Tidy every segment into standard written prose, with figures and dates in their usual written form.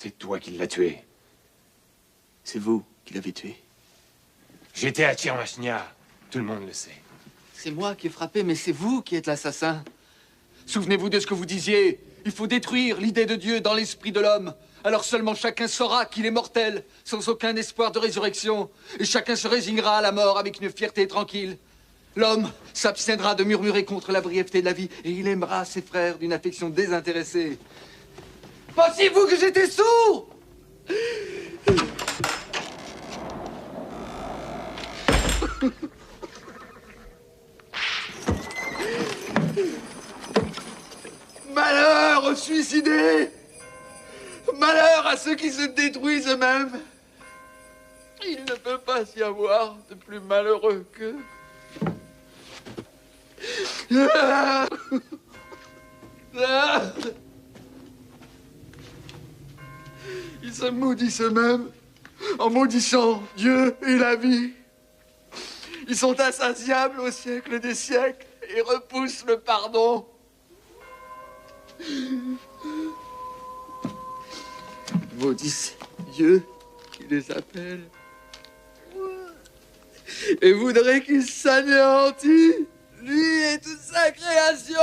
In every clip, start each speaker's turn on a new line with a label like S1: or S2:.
S1: C'est toi qui l'as tué.
S2: C'est vous qui l'avez tué.
S1: J'étais à Tchermachnia. Tout le monde le sait.
S2: C'est moi qui ai frappé, mais c'est vous qui êtes l'assassin. Souvenez-vous de ce que vous disiez. Il faut détruire l'idée de Dieu dans l'esprit de l'homme. Alors seulement chacun saura qu'il est mortel, sans aucun espoir de résurrection. Et chacun se résignera à la mort avec une fierté tranquille. L'homme s'abstiendra de murmurer contre la brièveté de la vie et il aimera ses frères d'une affection désintéressée. Pensiez-vous que j'étais sourd? Malheur aux suicidés! Malheur à ceux qui se détruisent eux-mêmes! Il ne peut pas y avoir de plus malheureux qu'eux. Ils se maudissent eux-mêmes en maudissant Dieu et la vie. Ils sont insatiables au siècle des siècles et repoussent le pardon. Maudissent Dieu qui les appelle et voudrait qu'il s'anéantisse, lui et toute sa création.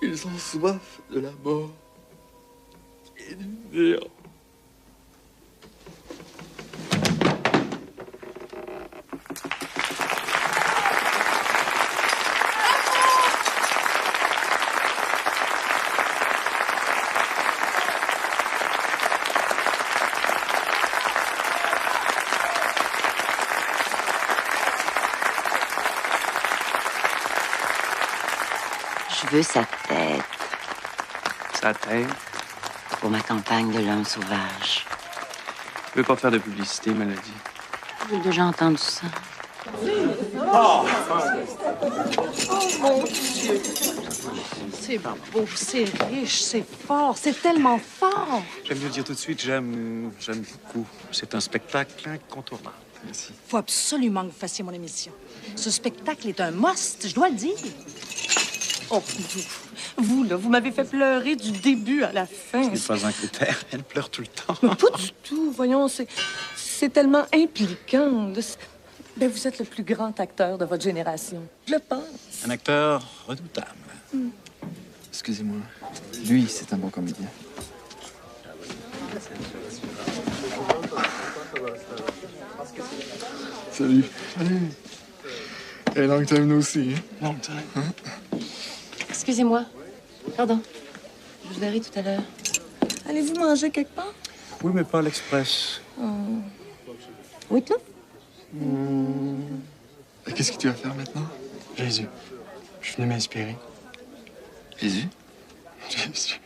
S2: Ils ont soif de la mort et du néant.
S3: Je veux sa tête
S4: Sa tête?
S3: pour ma campagne de l'homme sauvage.
S4: Je veux pas faire de publicité, Mélodie.
S3: J'ai déjà entendu ça.
S5: Oh mon Dieu! C'est beau, c'est riche, c'est fort, c'est tellement fort!
S4: J'aime mieux dire tout de suite, j'aime beaucoup. C'est un spectacle incontournable. Merci.
S5: Faut absolument que vous fassiez mon émission. Ce spectacle est un must, je dois le dire. Oh, vous, là, vous m'avez fait pleurer du début à la fin.
S4: Ce n'est pas un critère. Elle pleure tout le temps.
S5: Mais pas du tout, voyons, c'est tellement impliquant. Ben, vous êtes le plus grand acteur de votre génération. Je le pense.
S4: Un acteur redoutable.
S6: Excusez-moi. Lui, c'est un bon comédien.
S7: Salut. Salut. Hey, long time no see.
S4: Long time.
S7: Hein?
S3: Excusez-moi. Pardon. Je vous verrai tout à l'heure.
S5: Allez-vous manger quelque part?
S4: Oui, mais pas à l'Express.
S3: Oui, toi?
S7: Qu'est-ce que tu vas faire maintenant?
S6: Jésus. Je suis venu m'inspirer.
S7: Jésus? Jésus.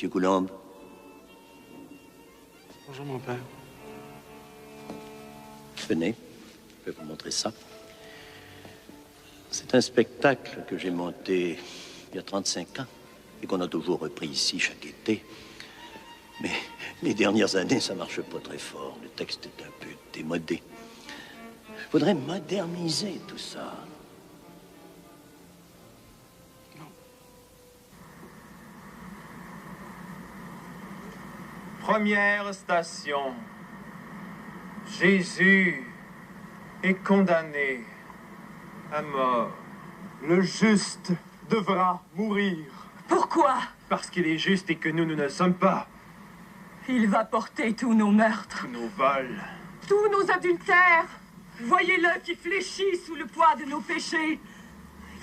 S8: Monsieur Coulombe.
S4: Bonjour, mon père.
S8: Venez, je vais vous montrer ça. C'est un spectacle que j'ai monté il y a 35 ans et qu'on a toujours repris ici chaque été. Mais les dernières années, ça marche pas très fort. Le texte est un peu démodé. Il faudrait moderniser tout ça.
S9: Première station. Jésus est condamné à mort. Le juste devra mourir.
S10: Pourquoi?
S9: Parce qu'il est juste et que nous ne le sommes pas.
S10: Il va porter tous nos meurtres.
S9: Tous nos vols.
S10: Tous nos adultères. Voyez-le qui fléchit sous le poids de nos péchés.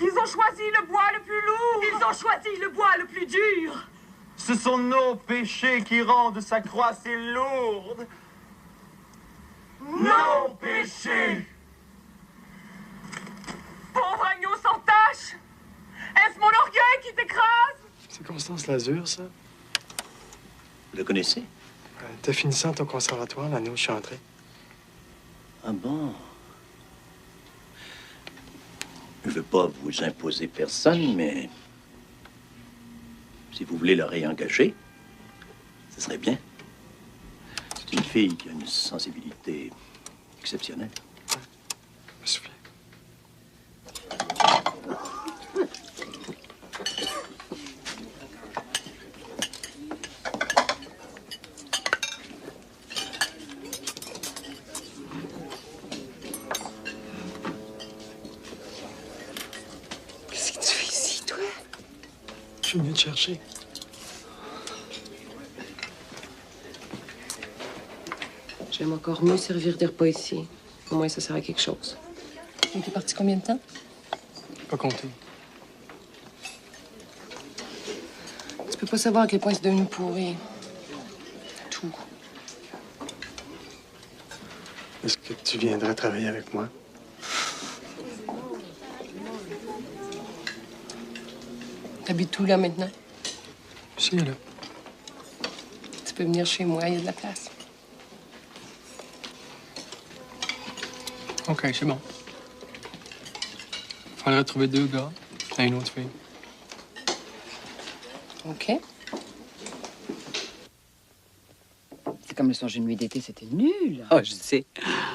S10: Ils ont choisi le bois le plus lourd. Ils ont choisi le bois le plus dur.
S9: Ce sont nos péchés qui rendent sa croix si lourde. Nos péchés.
S10: Pauvre agneau sans tache. Est-ce mon orgueil qui t'écrase?
S7: C'est Constance Lazur, ça?
S8: Vous le connaissez?
S7: T'as finissant ton conservatoire l'année où je suis entré.
S8: Ah bon? Je ne veux pas vous imposer personne, mais si vous voulez la réengager, ce serait bien. C'est une fille qui a une sensibilité exceptionnelle.
S7: Je me souviens.
S3: Qu'est-ce que tu fais ici, toi?
S7: Je suis venu te chercher.
S3: J'aime encore mieux servir des repas ici. Au moins, ça sert à quelque chose. Tu étais parti combien de temps?
S7: Pas compté.
S3: Tu peux pas savoir à quel point c'est devenu pourri. Tout.
S7: Est-ce que tu viendrais travailler avec moi?
S3: T'habites où, là, maintenant?
S7: Si, là.
S3: Tu peux venir chez moi, il y a de la place.
S7: OK, c'est bon. Faudrait trouver 2 gars et une autre fille.
S3: OK.
S11: C'est comme le songe d'une nuit d'été, c'était nul.
S12: Oh, je sais.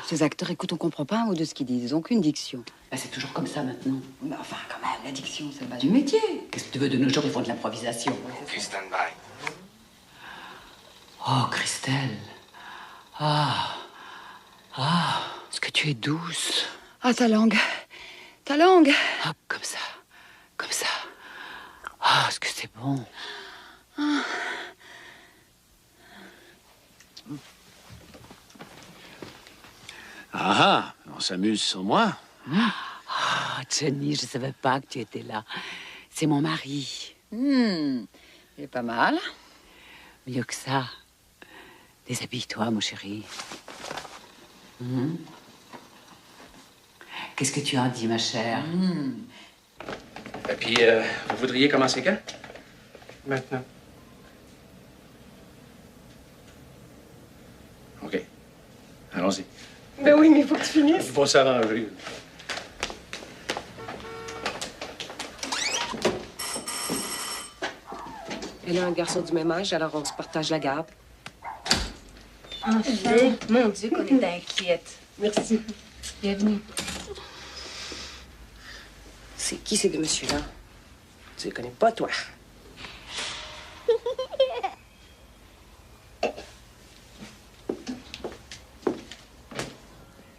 S11: Ces acteurs, écoute, on comprend pas un mot de ce qu'ils disent. Ils ont qu'une diction.
S12: Bah, c'est toujours comme ça maintenant.
S11: Mais enfin, quand même, la diction, c'est le bas du métier.
S12: Qu'est-ce que tu veux de nos jours? Ils font de l'improvisation.
S1: Puis stand-by.
S12: Oh, Christelle. Ah. Ah. Est-ce que tu es douce?
S11: Ah, ta langue. Ta langue.
S12: Ah, comme ça. Comme ça. Ah, est-ce que c'est bon?
S11: Ah.
S13: Ah, on s'amuse sans moi.
S12: Ah, Johnny, je savais pas que tu étais là. C'est mon mari.
S11: Il est pas mal.
S12: Mieux que ça. Déshabille-toi, mon chéri. Qu'est-ce que tu en dis, ma chère?
S13: Et puis, vous voudriez commencer quand?
S7: Maintenant.
S13: OK. Allons-y.
S3: Ben oui, mais il faut que tu finisses.
S13: Il faut s'arranger.
S3: Elle a un garçon du même âge, alors on se partage la garde.
S14: Enfin, mon Dieu, qu'on est inquiète.
S3: Merci. Bienvenue. C'est qui ces deux messieurs-là? Tu les connais pas, toi?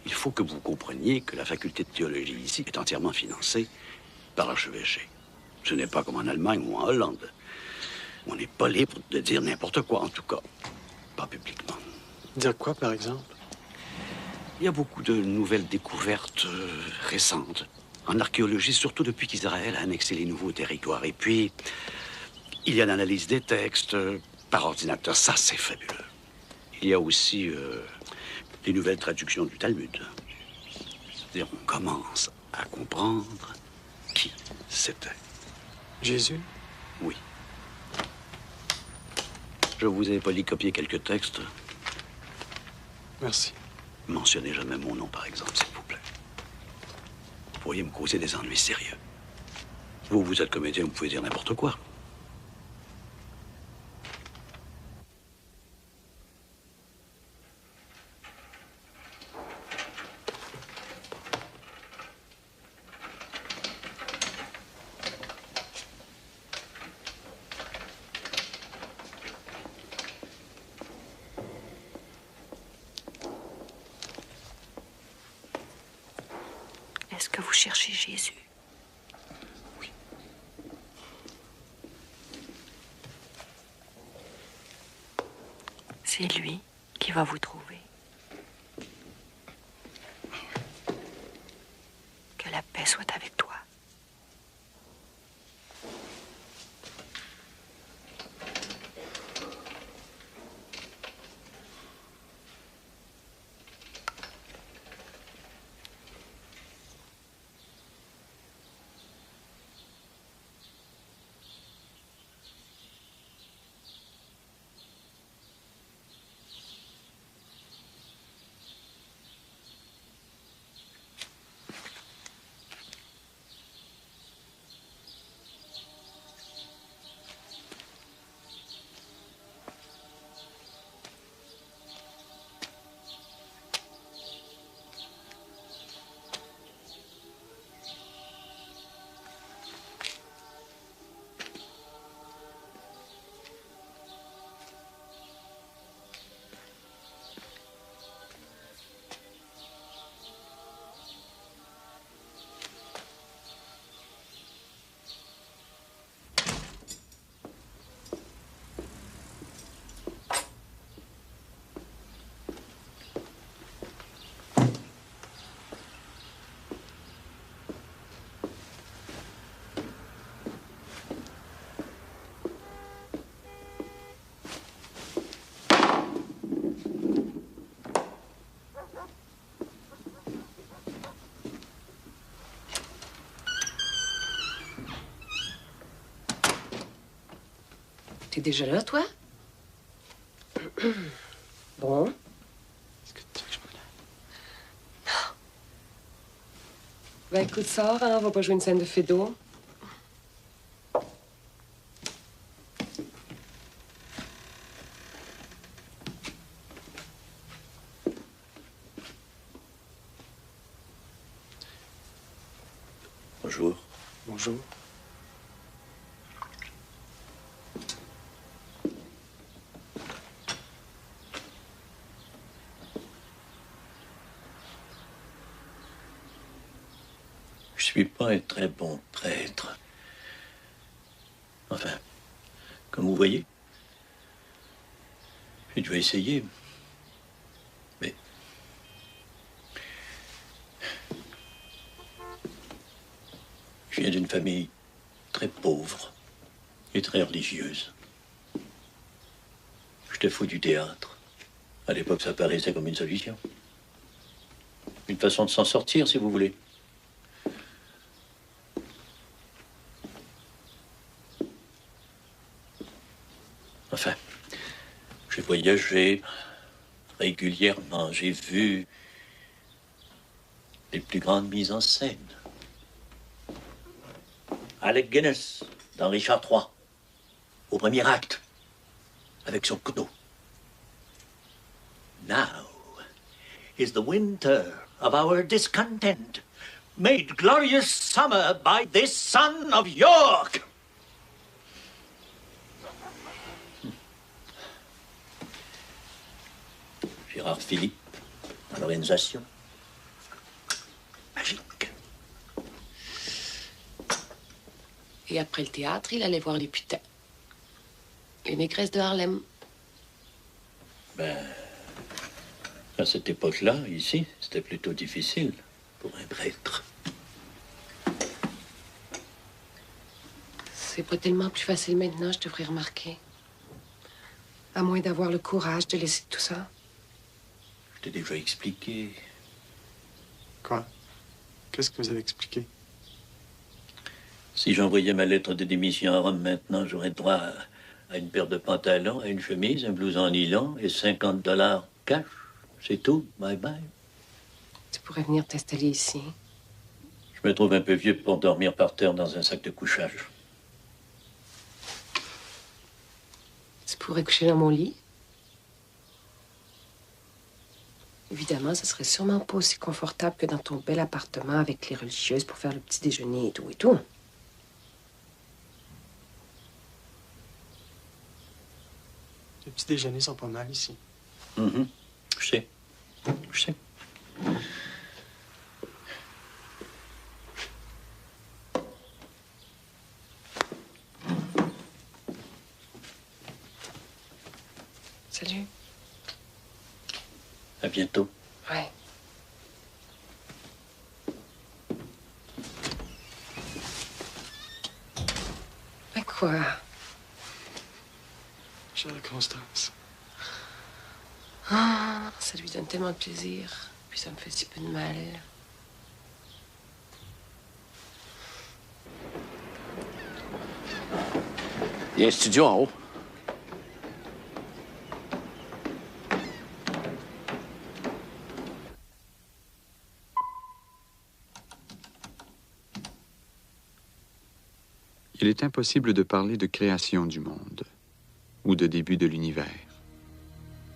S15: Il faut que vous compreniez que la faculté de théologie ici est entièrement financée par l'archevêché. Ce n'est pas comme en Allemagne ou en Hollande. On n'est pas libre de dire n'importe quoi, en tout cas. Pas publiquement.
S7: Dire quoi, par exemple?
S15: Il y a beaucoup de nouvelles découvertes récentes. En archéologie, surtout depuis qu'Israël a annexé les nouveaux territoires. Et puis, il y a l'analyse des textes par ordinateur. Ça, c'est fabuleux. Il y a aussi les nouvelles traductions du Talmud. C'est-à-dire, on commence à comprendre qui c'était.
S7: Jésus?
S15: Oui. Je vous ai polycopié quelques textes.
S4: Merci.
S15: Mentionnez jamais mon nom, par exemple, s'il vous plaît. Vous pourriez me causer des ennuis sérieux. Vous êtes comédien, vous pouvez dire n'importe quoi.
S16: Est-ce que vous cherchez Jésus?
S4: Oui.
S16: C'est lui qui va vous trouver. Que la paix soit avec toi.
S3: T'es déjà là, toi? Bon.
S4: Est-ce que tu veux que je me lève?
S3: Ben écoute, sors, hein, on va pas jouer une scène de Fédo.
S8: Bonjour.
S4: Bonjour.
S8: Je suis pas un très bon prêtre. Enfin, comme vous voyez, j'ai dû essayer. Mais je viens d'une famille très pauvre et très religieuse. J'étais fou du théâtre. À l'époque, ça paraissait comme une solution. Une façon de s'en sortir, si vous voulez. Enfin, j'ai voyagé régulièrement. J'ai vu les plus grandes mises en scène. Alec Guinness dans Richard III, au premier acte, avec son couteau. Now is the winter of our discontent, made glorious summer by this son of York. Gérard Philippe, à l'organisation. Magique.
S3: Et après le théâtre, il allait voir les putains. Les négresses de Harlem.
S8: Ben, à cette époque-là, ici, c'était plutôt difficile pour un prêtre.
S3: C'est pas tellement plus facile maintenant, je devrais remarquer. À moins d'avoir le courage de laisser tout ça.
S8: Je t'ai déjà expliqué.
S4: Quoi? Qu'est-ce que vous avez expliqué?
S8: Si j'envoyais ma lettre de démission à Rome maintenant, j'aurais droit à une paire de pantalons, à une chemise, un blouson en nylon et 50 $ cash. C'est tout. Bye bye.
S3: Tu pourrais venir t'installer ici.
S8: Je me trouve un peu vieux pour dormir par terre dans un sac de couchage.
S3: Tu pourrais coucher dans mon lit. Évidemment, ce serait sûrement pas aussi confortable que dans ton bel appartement avec les religieuses pour faire le petit déjeuner et tout et tout.
S17: Les petits déjeuners sont pas mal ici.
S8: Je sais. Je sais.
S3: Salut.
S8: À bientôt.
S3: Ouais. Mais quoi?
S17: Chère Constance.
S3: Ah, ça lui donne tellement de plaisir. Puis ça me fait si peu de mal.
S15: Il y a un studio en haut.
S18: Il est impossible de parler de création du monde ou de début de l'univers.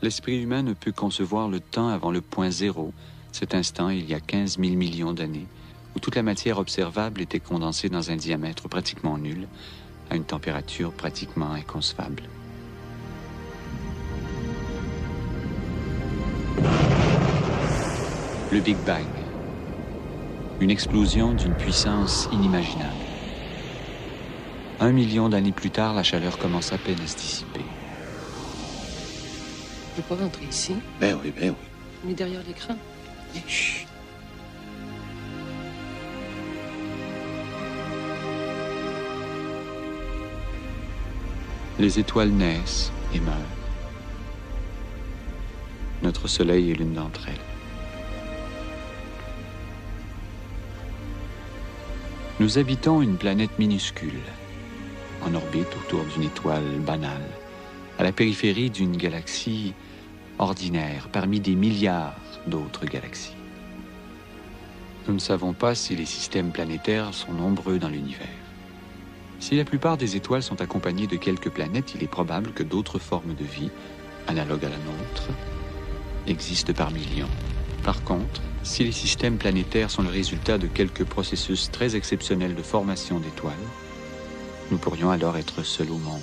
S18: L'esprit humain ne peut concevoir le temps avant le point zéro, cet instant il y a 15 000 millions d'années, où toute la matière observable était condensée dans un diamètre pratiquement nul, à une température pratiquement inconcevable. Le Big Bang. Une explosion d'une puissance inimaginable. 1 million d'années plus tard, la chaleur commence à peine à se dissiper.
S3: Je peux pas rentrer ici.
S15: Ben oui, ben oui.
S3: On est derrière l'écran.
S15: Chut.
S18: Les étoiles naissent et meurent. Notre Soleil est l'une d'entre elles. Nous habitons une planète minuscule, en orbite autour d'une étoile banale, à la périphérie d'une galaxie ordinaire parmi des milliards d'autres galaxies. Nous ne savons pas si les systèmes planétaires sont nombreux dans l'univers. Si la plupart des étoiles sont accompagnées de quelques planètes, il est probable que d'autres formes de vie, analogues à la nôtre, existent par millions. Par contre, si les systèmes planétaires sont le résultat de quelques processus très exceptionnels de formation d'étoiles, nous pourrions alors être seuls au monde.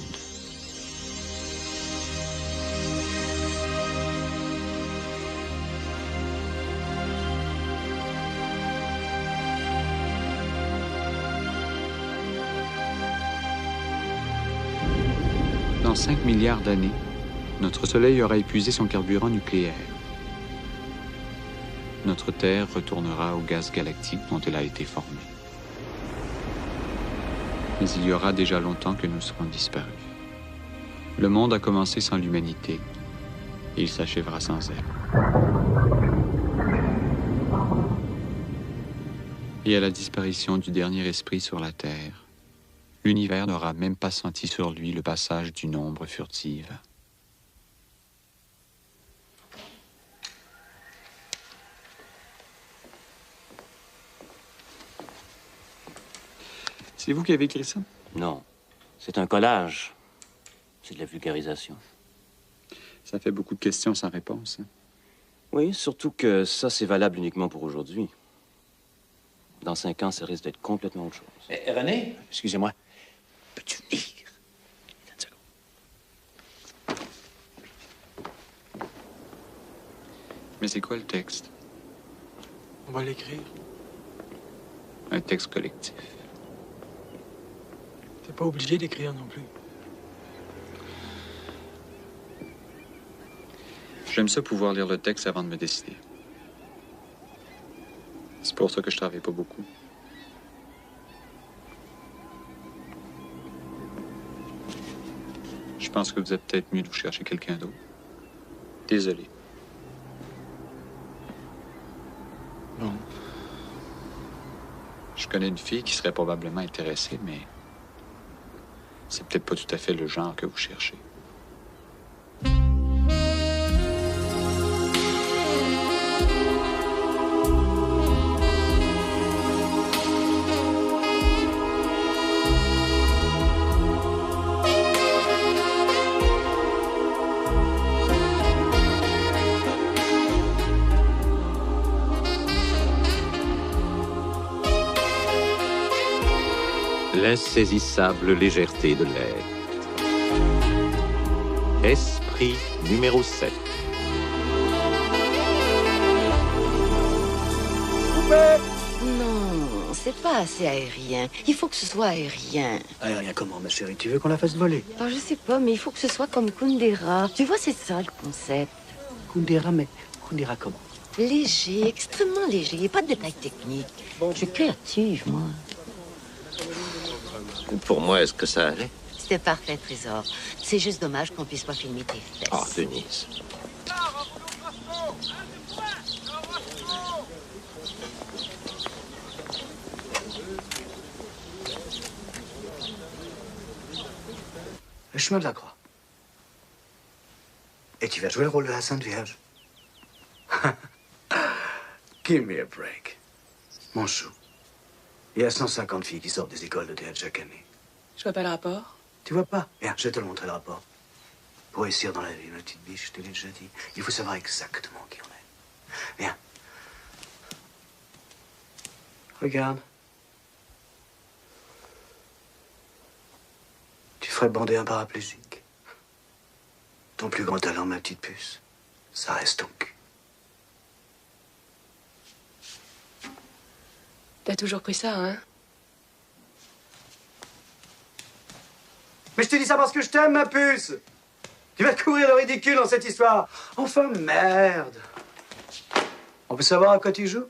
S18: Dans 5 milliards d'années, notre Soleil aura épuisé son carburant nucléaire. Notre Terre retournera au gaz galactique dont elle a été formée. Mais il y aura déjà longtemps que nous serons disparus. Le monde a commencé sans l'humanité, et il s'achèvera sans elle. Et à la disparition du dernier esprit sur la Terre, l'univers n'aura même pas senti sur lui le passage d'une ombre furtive. C'est vous qui avez écrit ça?
S19: Non. C'est un collage. C'est de la vulgarisation.
S18: Ça fait beaucoup de questions sans réponse. Hein?
S19: Oui, surtout que ça, c'est valable uniquement pour aujourd'hui. Dans 5 ans, ça risque d'être complètement autre chose.
S15: René, excusez-moi. Peux-tu lire?
S18: Mais c'est quoi le texte?
S17: On va l'écrire.
S18: Un texte collectif.
S17: T'es pas obligé d'écrire non plus.
S18: J'aime ça pouvoir lire le texte avant de me décider. C'est pour ça que je travaille pas beaucoup. Je pense que vous êtes peut-être mieux de vous chercher quelqu'un d'autre. Désolé.
S17: Bon.
S18: Je connais une fille qui serait probablement intéressée, mais c'est peut-être pas tout à fait le genre que vous cherchez.
S20: L'insaisissable légèreté de l'être. Esprit numéro 7.
S21: Non, c'est pas assez aérien. Il faut que ce soit aérien.
S15: Aérien comment, ma chérie? Tu veux qu'on la fasse voler?
S21: Oh, je sais pas, mais il faut que ce soit comme Kundera. Tu vois, c'est ça le concept.
S15: Kundera, mais Kundera comment?
S21: Léger, extrêmement léger. Pas de détails techniques. Je suis créative, moi.
S20: Pour moi, est-ce que ça allait?
S21: C'était parfait, Trésor. C'est juste dommage qu'on puisse pas filmer tes fesses.
S20: Ah, Denise.
S15: Le chemin de la croix. Et tu vas jouer le rôle de la Sainte Vierge. Give me a break. Mon chou. Il y a 150 filles qui sortent des écoles de théâtre chaque année.
S3: Je vois pas le rapport.
S15: Tu vois pas? Viens, je vais te le montrer le rapport. Pour réussir dans la vie, ma petite biche, je te l'ai déjà dit, il faut savoir exactement qui on est. Viens. Regarde. Tu ferais bander un paraplégique. Ton plus grand talent, ma petite puce, ça reste ton cul.
S3: T'as toujours pris ça, hein?
S15: Mais je te dis ça parce que je t'aime, ma puce. Tu vas courir le ridicule dans cette histoire. Enfin, merde. On peut savoir à quoi tu joues?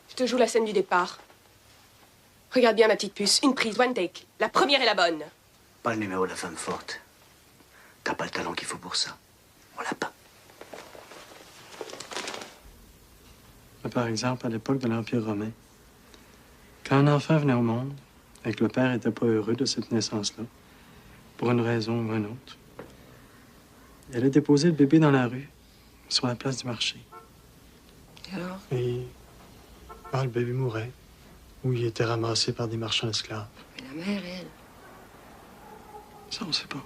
S3: Je te joue la scène du départ. Regarde bien, ma petite puce. Une prise, one take. La première est la bonne.
S15: Pas le numéro de la femme forte. T'as pas le talent qu'il faut pour ça. On l'a pas.
S17: Par exemple, à l'époque de l'Empire romain, quand un enfant venait au monde et que le père n'était pas heureux de cette naissance-là, pour une raison ou une autre, il allait déposer le bébé dans la rue, sur la place du marché.
S3: Et alors?
S17: Et le bébé mourait, ou il était ramassé par des marchands esclaves.
S3: Mais la mère, elle...
S17: Ça, on sait pas.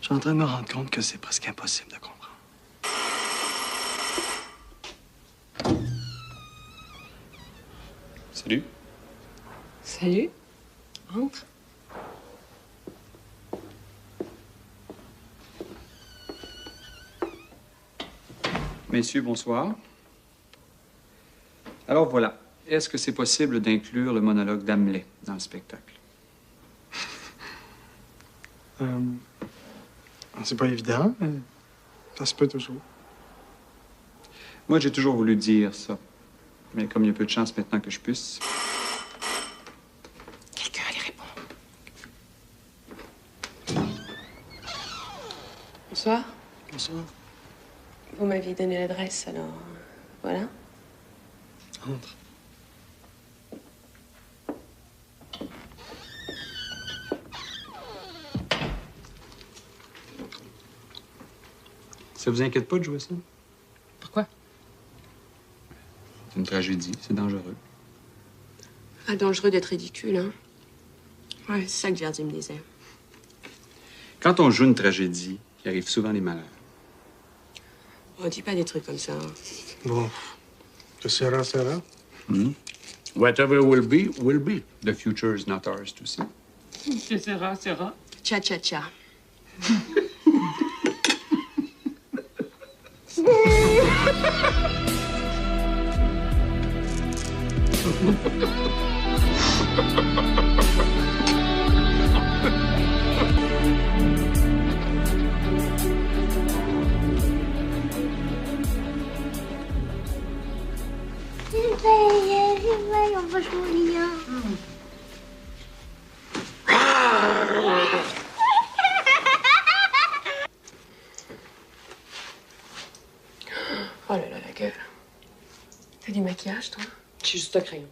S17: Je suis en train de me rendre compte que c'est presque impossible de comprendre.
S18: Salut.
S3: Salut. Entre.
S18: Messieurs, bonsoir. Alors voilà. Est-ce que c'est possible d'inclure le monologue d'Hamlet dans le spectacle?
S17: C'est pas évident, mais ça se peut toujours.
S18: Moi, j'ai toujours voulu dire ça. Mais comme il y a peu de chance maintenant que je puisse...
S3: Quelqu'un allait répondre. Bonsoir.
S17: Bonsoir.
S3: Vous m'aviez donné l'adresse, alors... voilà.
S17: Entre.
S18: Ça vous inquiète pas de jouer ça?
S3: Pourquoi?
S18: C'est une tragédie, c'est dangereux.
S3: Ah, dangereux d'être ridicule, hein? Ouais, c'est ça que Verdi me disait.
S18: Quand on joue une tragédie, il arrive souvent les malheurs.
S3: On dit pas des trucs comme ça. Hein.
S17: Bon. Que sera, sera.
S18: Whatever will be. The future is not ours to see.
S3: Que sera, sera. Cha-cha-cha.
S10: On va jouer.
S3: Oh là là, la gueule. T'as du maquillage, toi? J'ai juste un crayon.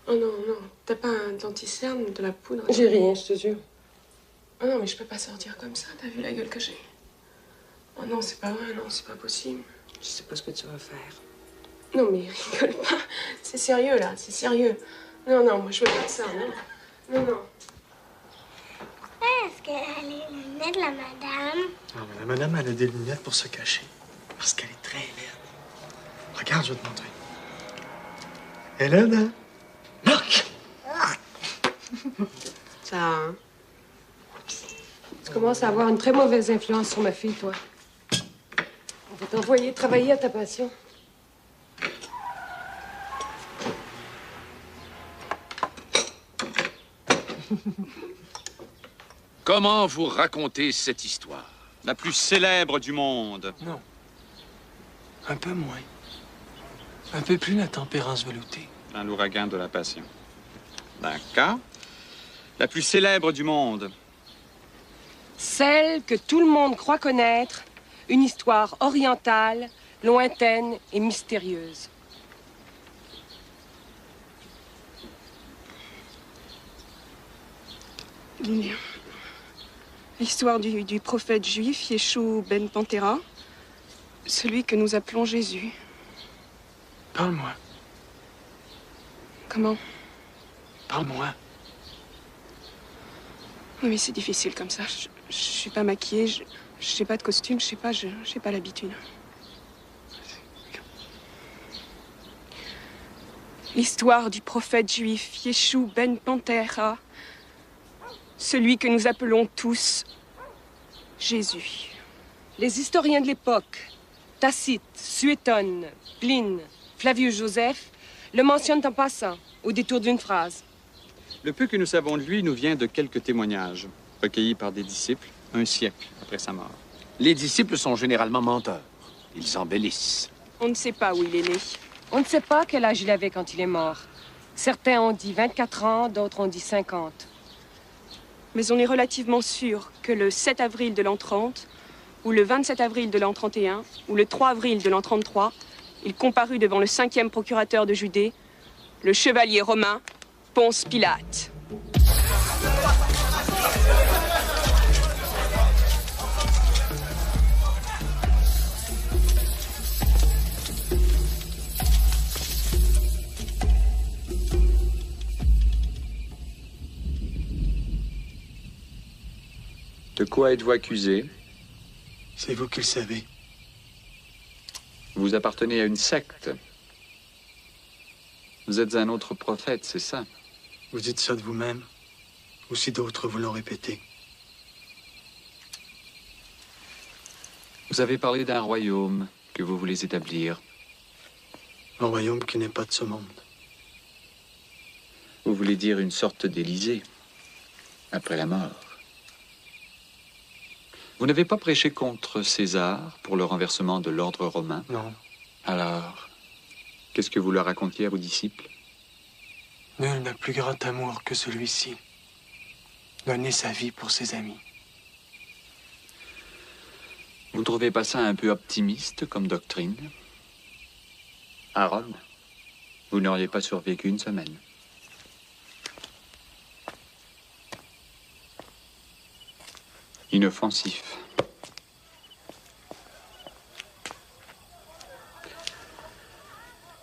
S3: Oh non, non. T'as pas un denticerne, de la poudre? J'ai rien, je te jure. Oh non, mais je peux pas sortir comme ça. T'as vu la gueule que j'ai? Oh non, c'est pas vrai, non, c'est pas possible. Je sais pas ce que tu vas faire. Non, mais rigole pas. C'est sérieux, là, c'est sérieux. Non, non, moi, je veux pas de ça, non. Non, non.
S2: Est-ce qu'elle a les lunettes, la madame?
S17: Non, mais la madame, elle a des lunettes pour se cacher. Parce qu'elle est très laide. Regarde, je vais te montrer. Elle est laide, hein? Marc!
S3: Ça, hein? Tu commences à avoir une très mauvaise influence sur ma fille, toi. On va t'envoyer travailler à ta passion.
S22: Comment vous racontez cette histoire?
S4: La plus célèbre du monde.
S17: Non. Un peu moins. Un peu plus la tempérance veloutée.
S4: Dans l'ouragan de la passion. D'accord. La plus célèbre du monde.
S3: Celle que tout le monde croit connaître, une histoire orientale, lointaine et mystérieuse.
S23: L'histoire du prophète juif, Yeshua ben Pantera, celui que nous appelons Jésus.
S17: Parle-moi.
S23: Comment?
S17: Parle-moi.
S23: Oui, c'est difficile comme ça. Je suis pas maquillée, je sais pas de costume, je sais pas l'habitude. L'histoire du prophète juif, Yeshua ben Pantera, celui que nous appelons tous Jésus.
S3: Les historiens de l'époque, Tacite, Suétone, Pline, Flavius Joseph, le mentionnent en passant, au détour d'une phrase.
S4: Le peu que nous savons de lui nous vient de quelques témoignages, recueillis par des disciples, un siècle après sa mort.
S1: Les disciples sont généralement menteurs. Ils embellissent.
S23: On ne sait pas où il est né.
S3: On ne sait pas quel âge il avait quand il est mort. Certains ont dit 24 ans, d'autres ont dit 50.
S23: Mais on est relativement sûr que le 7 avril de l'an 30, ou le 27 avril de l'an 31, ou le 3 avril de l'an 33, il comparut devant le 5e procurateur de Judée, le chevalier romain Ponce Pilate.
S18: De quoi êtes-vous accusé?
S17: C'est vous qui le savez.
S18: Vous appartenez à une secte. Vous êtes un autre prophète, c'est ça?
S17: Vous dites ça de vous-même, ou si d'autres vous l'ont répété.
S18: Vous avez parlé d'un royaume que vous voulez établir.
S17: Un royaume qui n'est pas de ce monde.
S18: Vous voulez dire une sorte d'Élysée, après la mort. Vous n'avez pas prêché contre César pour le renversement de l'ordre romain?
S17: Non.
S18: Alors, qu'est-ce que vous leur racontiez à vos disciples?
S17: Nul n'a plus grand amour que celui-ci. Donner sa vie pour ses amis.
S18: Vous ne trouvez pas ça un peu optimiste comme doctrine? À Rome, vous n'auriez pas survécu une semaine. Inoffensif.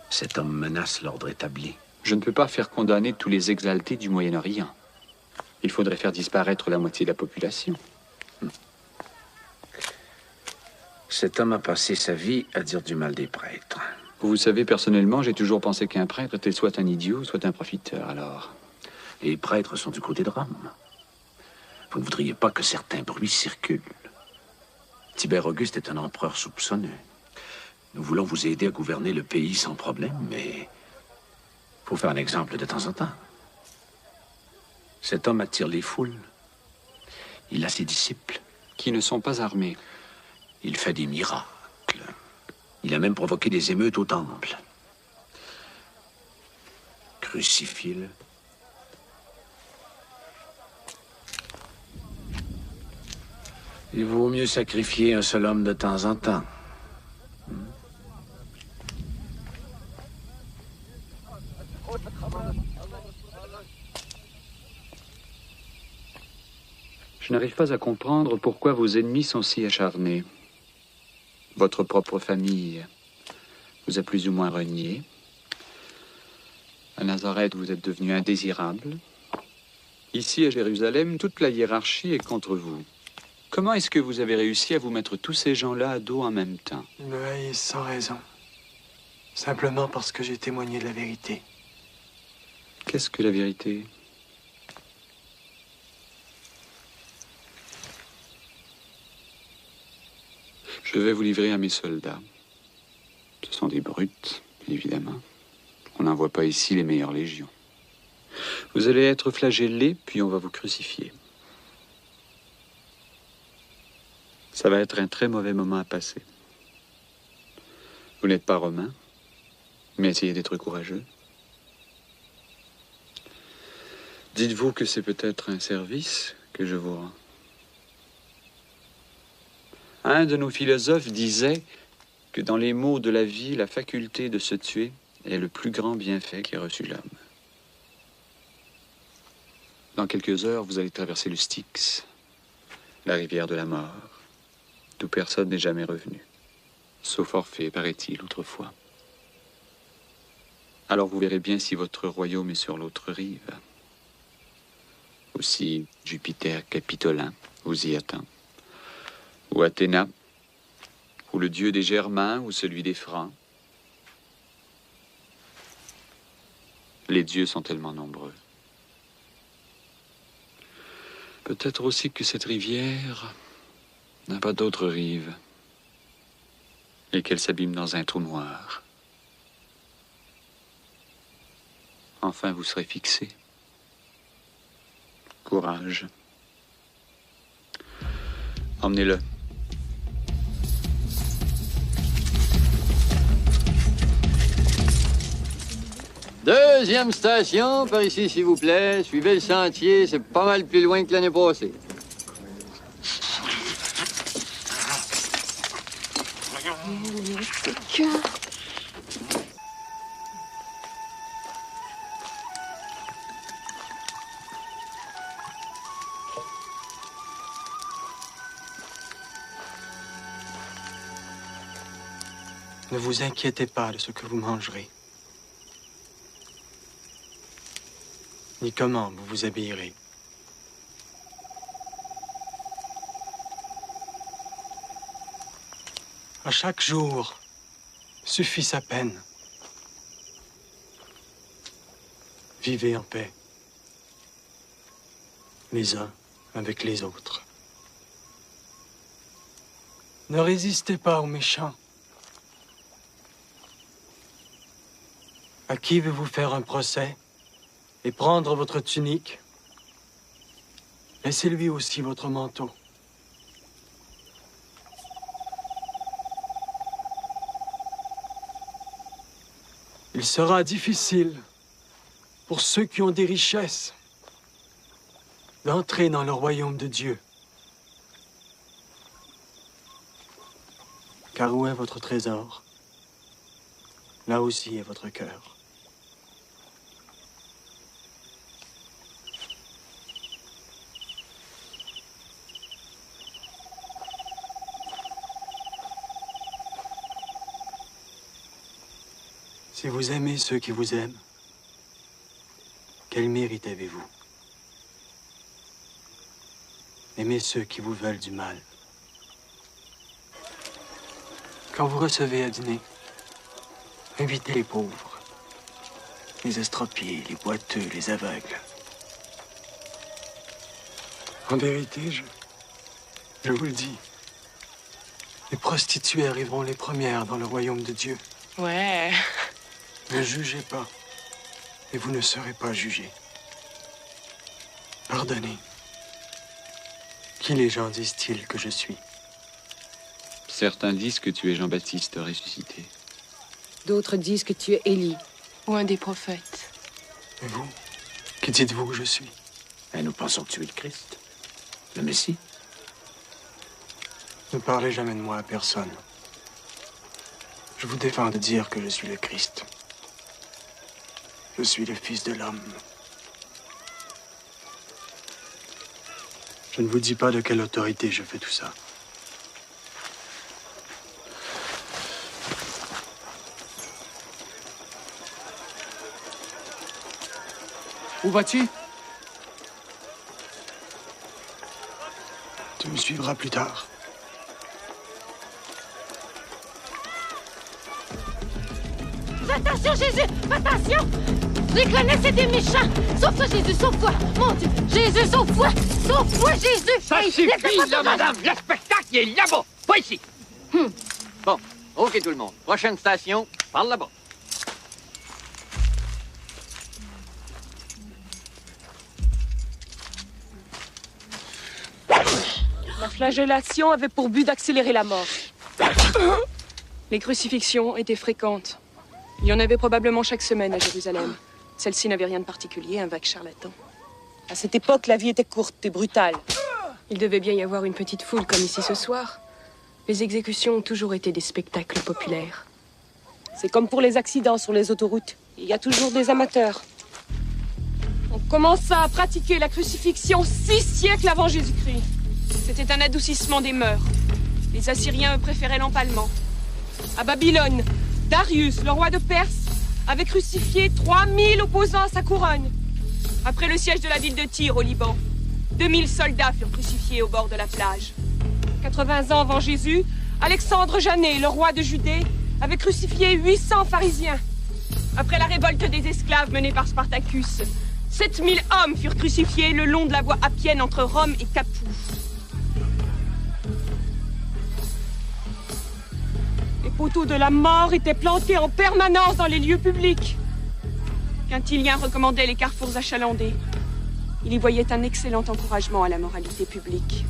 S8: Cet homme menace l'ordre établi.
S18: Je ne peux pas faire condamner tous les exaltés du Moyen-Orient. Il faudrait faire disparaître la moitié de la population.
S20: Cet homme a passé sa vie à dire du mal des prêtres.
S18: Vous savez, personnellement, j'ai toujours pensé qu'un prêtre était soit un idiot, soit un profiteur, alors.
S8: Les prêtres sont du côté de Rome. Vous ne voudriez pas que certains bruits circulent. Tibère Auguste est un empereur soupçonneux. Nous voulons vous aider à gouverner le pays sans problème, mais il faut faire un exemple de temps en temps. Cet homme attire les foules. Il a ses disciples.
S18: Qui ne sont pas armés.
S8: Il fait des miracles. Il a même provoqué des émeutes au temple. Crucifiez-le. Il vaut mieux sacrifier un seul homme de temps en temps.
S18: Je n'arrive pas à comprendre pourquoi vos ennemis sont si acharnés. Votre propre famille vous a plus ou moins renié. À Nazareth, vous êtes devenu indésirable. Ici, à Jérusalem, toute la hiérarchie est contre vous. Comment est-ce que vous avez réussi à vous mettre tous ces gens-là à dos en même temps?
S17: Ils me haïssent sans raison. Simplement parce que j'ai témoigné de la vérité.
S18: Qu'est-ce que la vérité? Je vais vous livrer à mes soldats. Ce sont des brutes, évidemment. On n'envoie pas ici les meilleures légions. Vous allez être flagellés, puis on va vous crucifier. Ça va être un très mauvais moment à passer. Vous n'êtes pas romain, mais essayez d'être courageux. Dites-vous que c'est peut-être un service que je vous rends. Un de nos philosophes disait que dans les maux de la vie, la faculté de se tuer est le plus grand bienfait qu'ait reçu l'homme. Dans quelques heures, vous allez traverser le Styx, la rivière de la mort, d'où personne n'est jamais revenu, sauf Orphée, paraît-il, autrefois. Alors vous verrez bien si votre royaume est sur l'autre rive. Aussi Jupiter Capitolin vous y attend. Ou Athéna, ou le dieu des Germains, ou celui des Francs. Les dieux sont tellement nombreux. Peut-être aussi que cette rivière n'a pas d'autre rive, et qu'elle s'abîme dans un trou noir. Enfin, vous serez fixé. Courage. Emmenez-le.
S5: Deuxième station, par ici, s'il vous plaît. Suivez le sentier, c'est pas mal plus loin que l'année passée.
S17: Ne vous inquiétez pas de ce que vous mangerez, ni comment vous vous habillerez. À chaque jour suffit sa peine. Vivez en paix, les uns avec les autres. Ne résistez pas aux méchants. À qui veut-vous faire un procès et prendre votre tunique? Laissez-lui aussi votre manteau. Il sera difficile pour ceux qui ont des richesses d'entrer dans le royaume de Dieu. Car où est votre trésor? Là aussi est votre cœur. Si vous aimez ceux qui vous aiment, quel mérite avez-vous? Aimez ceux qui vous veulent du mal. Quand vous recevez à dîner, invitez les pauvres, les estropiés, les boiteux, les aveugles. En vérité, je vous le dis, les prostituées arriveront les premières dans le royaume de Dieu.
S3: Ouais.
S17: Ne jugez pas, et vous ne serez pas jugés. Pardonnez. Qui les gens disent-ils que je suis?
S18: Certains disent que tu es Jean-Baptiste ressuscité.
S6: D'autres disent que tu es Élie.
S3: Ou un des prophètes.
S17: Et vous? Qui dites-vous que je suis?
S20: Et nous pensons que tu es le Christ, le Messie.
S17: Ne parlez jamais de moi à personne. Je vous défends de dire que je suis le Christ. Je suis le Fils de l'homme. Je ne vous dis pas de quelle autorité je fais tout ça.
S1: Où vas-tu?
S17: Tu me suivras plus tard.
S21: Attention, Jésus! Attention! Les connais, c'est des méchants! Sauve-toi, Jésus, sauve-toi! Mon Dieu! Jésus, sauve-toi! Sauve-toi, Jésus!
S5: Ça suffit, là, madame! Le spectacle, il est là-bas, pas ici! Bon, OK, tout le monde. Prochaine station, par là-bas.
S23: La flagellation avait pour but d'accélérer la mort. Les crucifixions étaient fréquentes. Il y en avait probablement chaque semaine à Jérusalem. Celle-ci n'avait rien de particulier, un vague charlatan. À cette époque, la vie était courte et brutale. Il devait bien y avoir une petite foule comme ici ce soir. Les exécutions ont toujours été des spectacles populaires. C'est comme pour les accidents sur les autoroutes. Il y a toujours des amateurs. On commença à pratiquer la crucifixion 6 siècles avant Jésus-Christ. C'était un adoucissement des mœurs. Les Assyriens, eux, préféraient l'empalement. À Babylone, Darius, le roi de Perse, avait crucifié 3000 opposants à sa couronne. Après le siège de la ville de Tyr, au Liban, 2000 soldats furent crucifiés au bord de la plage. 80 ans avant Jésus, Alexandre Janet, le roi de Judée, avait crucifié 800 pharisiens. Après la révolte des esclaves menée par Spartacus, 7000 hommes furent crucifiés le long de la voie appienne entre Rome et Capoue. Les poteaux de la mort étaient plantés en permanence dans les lieux publics. Quintilien recommandait les carrefours achalandés. Il y voyait un excellent encouragement à la moralité publique.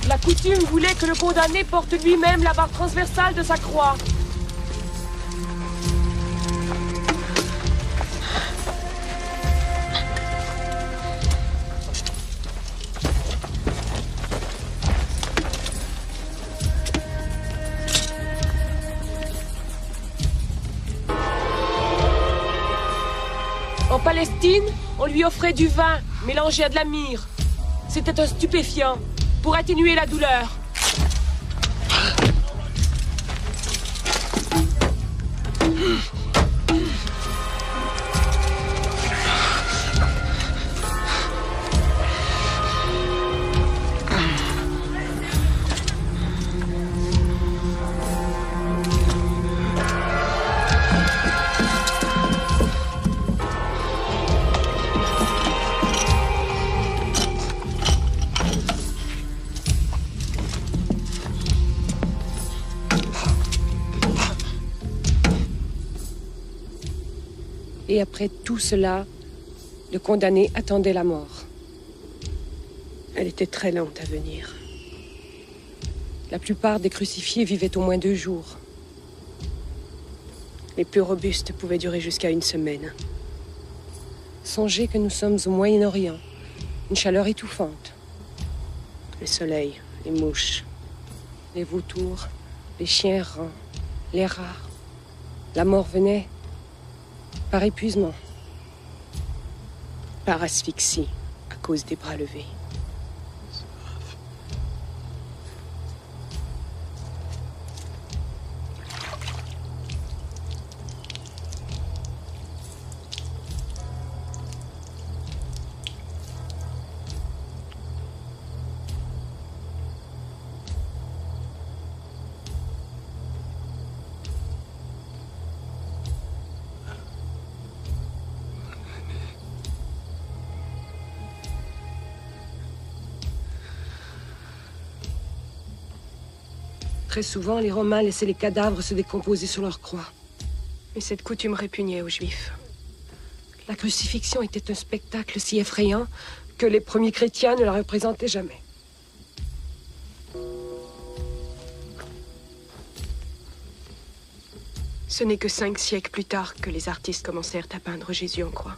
S10: La coutume voulait que le condamné porte lui-même la barre transversale de sa croix. En Palestine, on lui offrait du vin mélangé à de la myrrhe. C'était un stupéfiant pour atténuer la douleur.
S6: Et après tout cela, le condamné attendait la mort.
S23: Elle était très lente à venir.
S6: La plupart des crucifiés vivaient au moins 2 jours.
S23: Les plus robustes pouvaient durer jusqu'à 1 semaine.
S6: Songez que nous sommes au Moyen-Orient, une chaleur étouffante.
S23: Le soleil, les mouches,
S6: les vautours, les chiens errants, les rats. La mort venait par épuisement,
S23: par asphyxie à cause des bras levés.
S6: Très souvent, les Romains laissaient les cadavres se décomposer sur leur croix.
S23: Mais cette coutume répugnait aux Juifs.
S6: La crucifixion était un spectacle si effrayant que les premiers chrétiens ne la représentaient jamais.
S23: Ce n'est que 5 siècles plus tard que les artistes commencèrent à peindre Jésus en croix.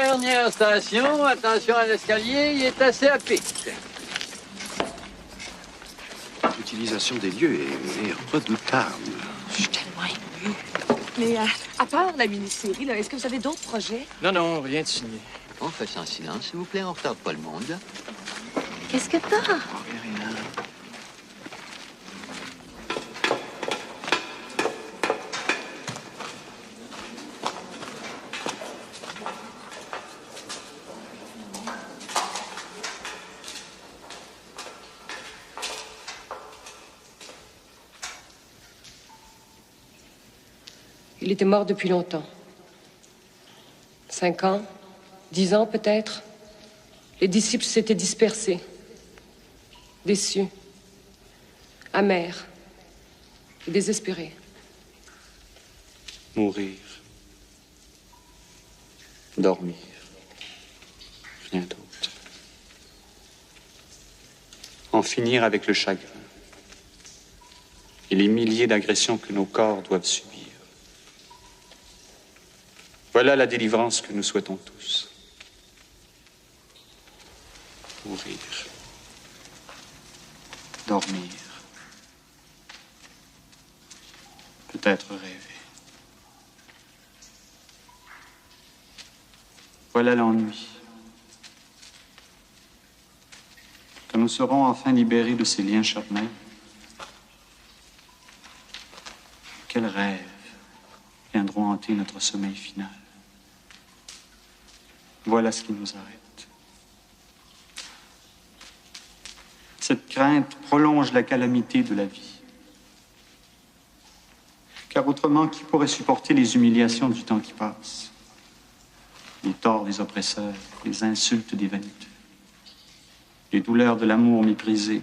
S5: Dernière station, attention à l'escalier, il est assez à pic.
S15: L'utilisation des lieux est redoutable.
S16: Je suis tellement émue.
S14: Mais à part la mini-série, là, est-ce que vous avez d'autres projets?
S13: Non, rien de signé.
S5: On fait ça en silence, s'il vous plaît, on retarde pas le monde.
S14: Qu'est-ce que t'as?
S6: Il était mort depuis longtemps. 5 ans, 10 ans peut-être. Les disciples s'étaient dispersés, déçus, amers et désespérés.
S18: Mourir. Dormir. Rien d'autre. En finir avec le chagrin et les milliers d'agressions que nos corps doivent subir. Voilà la délivrance que nous souhaitons tous. Mourir. Dormir. Peut-être rêver. Voilà l'ennui. Quand nous serons enfin libérés de ces liens charnels, quels rêves viendront hanter notre sommeil final? Voilà ce qui nous arrête. Cette crainte prolonge la calamité de la vie. Car autrement, qui pourrait supporter les humiliations du temps qui passe? Les torts des oppresseurs, les insultes des vaniteux, les douleurs de l'amour méprisé,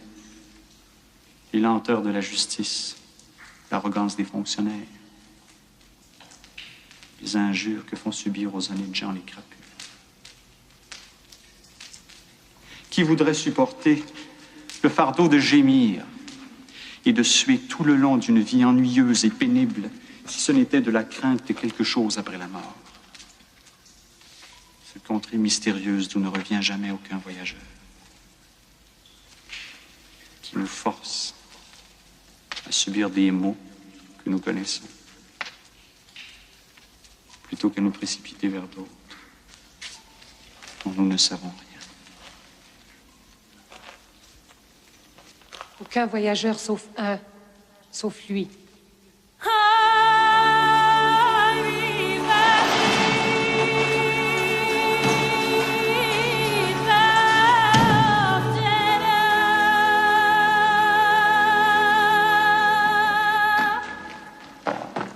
S18: les lenteurs de la justice, l'arrogance des fonctionnaires, les injures que font subir aux honnêtes gens les crapules. Qui voudrait supporter le fardeau de gémir et de suer tout le long d'une vie ennuyeuse et pénible si ce n'était de la crainte de quelque chose après la mort? Cette contrée mystérieuse d'où ne revient jamais aucun voyageur, qui nous force à subir des maux que nous connaissons, plutôt qu'à nous précipiter vers d'autres dont nous ne savons rien.
S6: Aucun voyageur sauf un, sauf lui.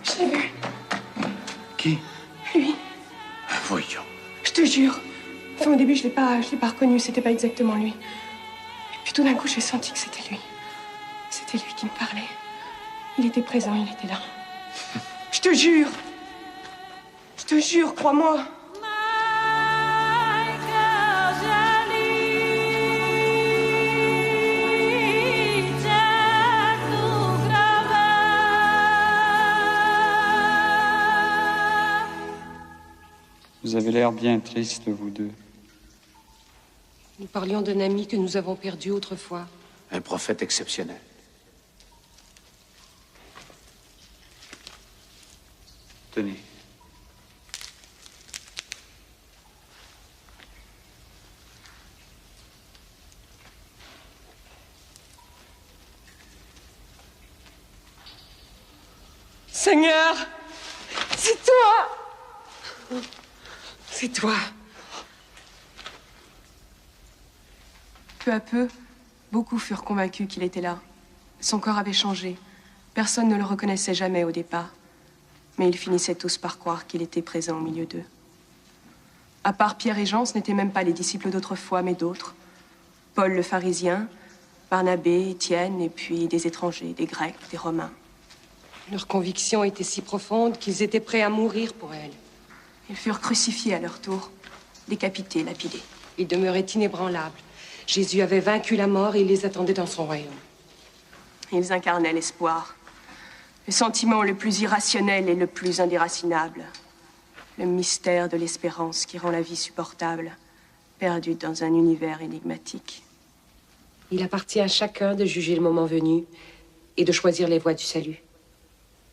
S3: Je l'ai vu.
S15: Qui?
S3: Lui.
S15: Voyons.
S3: Je te jure. Enfin, au début, je l'ai pas reconnu. C'était pas exactement lui. Et puis tout d'un coup, j'ai senti que c'était lui. C'était lui qui me parlait. Il était présent, il était là. Je te jure. Je te jure, crois-moi.
S18: Vous avez l'air bien triste, vous deux.
S6: Nous parlions d'un ami que nous avons perdu autrefois.
S20: Un prophète exceptionnel.
S18: Tenez.
S3: Seigneur, c'est toi. C'est toi. Peu à peu, beaucoup furent convaincus qu'il était là. Son corps avait changé. Personne ne le reconnaissait jamais au départ. Mais ils finissaient tous par croire qu'il était présent au milieu d'eux. À part Pierre et Jean, ce n'étaient même pas les disciples d'autrefois, mais d'autres. Paul le pharisien, Barnabé, Étienne, et puis des étrangers, des Grecs, des Romains.
S6: Leur conviction était si profonde qu'ils étaient prêts à mourir pour elle.
S3: Ils furent crucifiés à leur tour, décapités, lapidés.
S6: Ils demeuraient inébranlables. Jésus avait vaincu la mort et il les attendait dans son royaume.
S3: Ils incarnaient l'espoir, le sentiment le plus irrationnel et le plus indéracinable.
S23: le mystère de l'espérance qui rend la vie supportable, perdue dans un univers énigmatique.
S6: Il appartient à chacun de juger le moment venu et de choisir les voies du salut.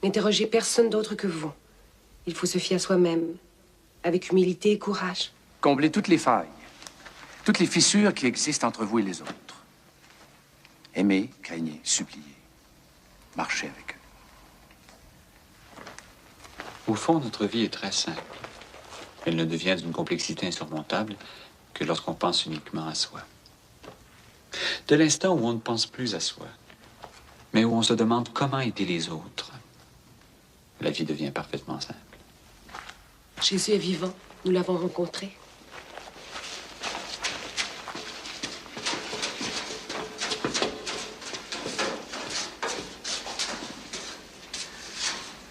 S6: N'interrogez personne d'autre que vous. Il faut se fier à soi-même, avec humilité et courage.
S20: Comblez toutes les failles, toutes les fissures qui existent entre vous et les autres. Aimez, craignez, suppliez. Marchez avec eux.
S18: Au fond, notre vie est très simple. Elle ne devient d'une complexité insurmontable que lorsqu'on pense uniquement à soi. De l'instant où on ne pense plus à soi, mais où on se demande comment aider les autres, la vie devient parfaitement simple.
S6: Jésus est vivant. Nous l'avons rencontré.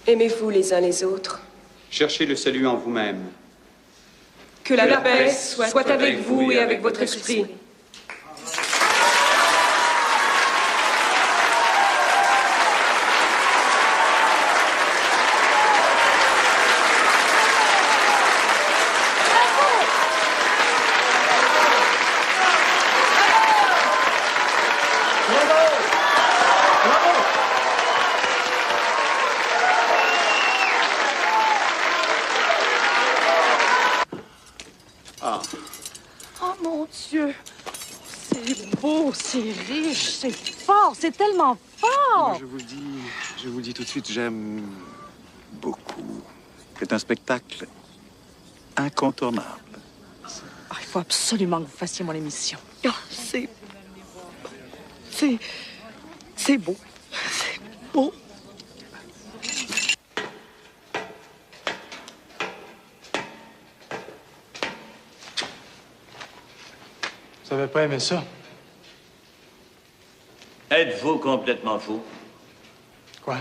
S23: Aimez-vous les uns les autres.
S4: Cherchez le salut en vous-même.
S23: Que la paix soit avec vous et avec votre esprit.
S21: Oh mon Dieu! C'est beau, c'est riche, c'est fort, c'est tellement fort!
S9: Moi, je vous le dis tout de suite, j'aime beaucoup. C'est un spectacle incontournable.
S21: Ah, il faut absolument que vous fassiez mon émission. Oh, c'est beau. C'est beau.
S17: Vous n'avez pas aimé ça?
S8: Êtes-vous complètement fou?
S17: Quoi?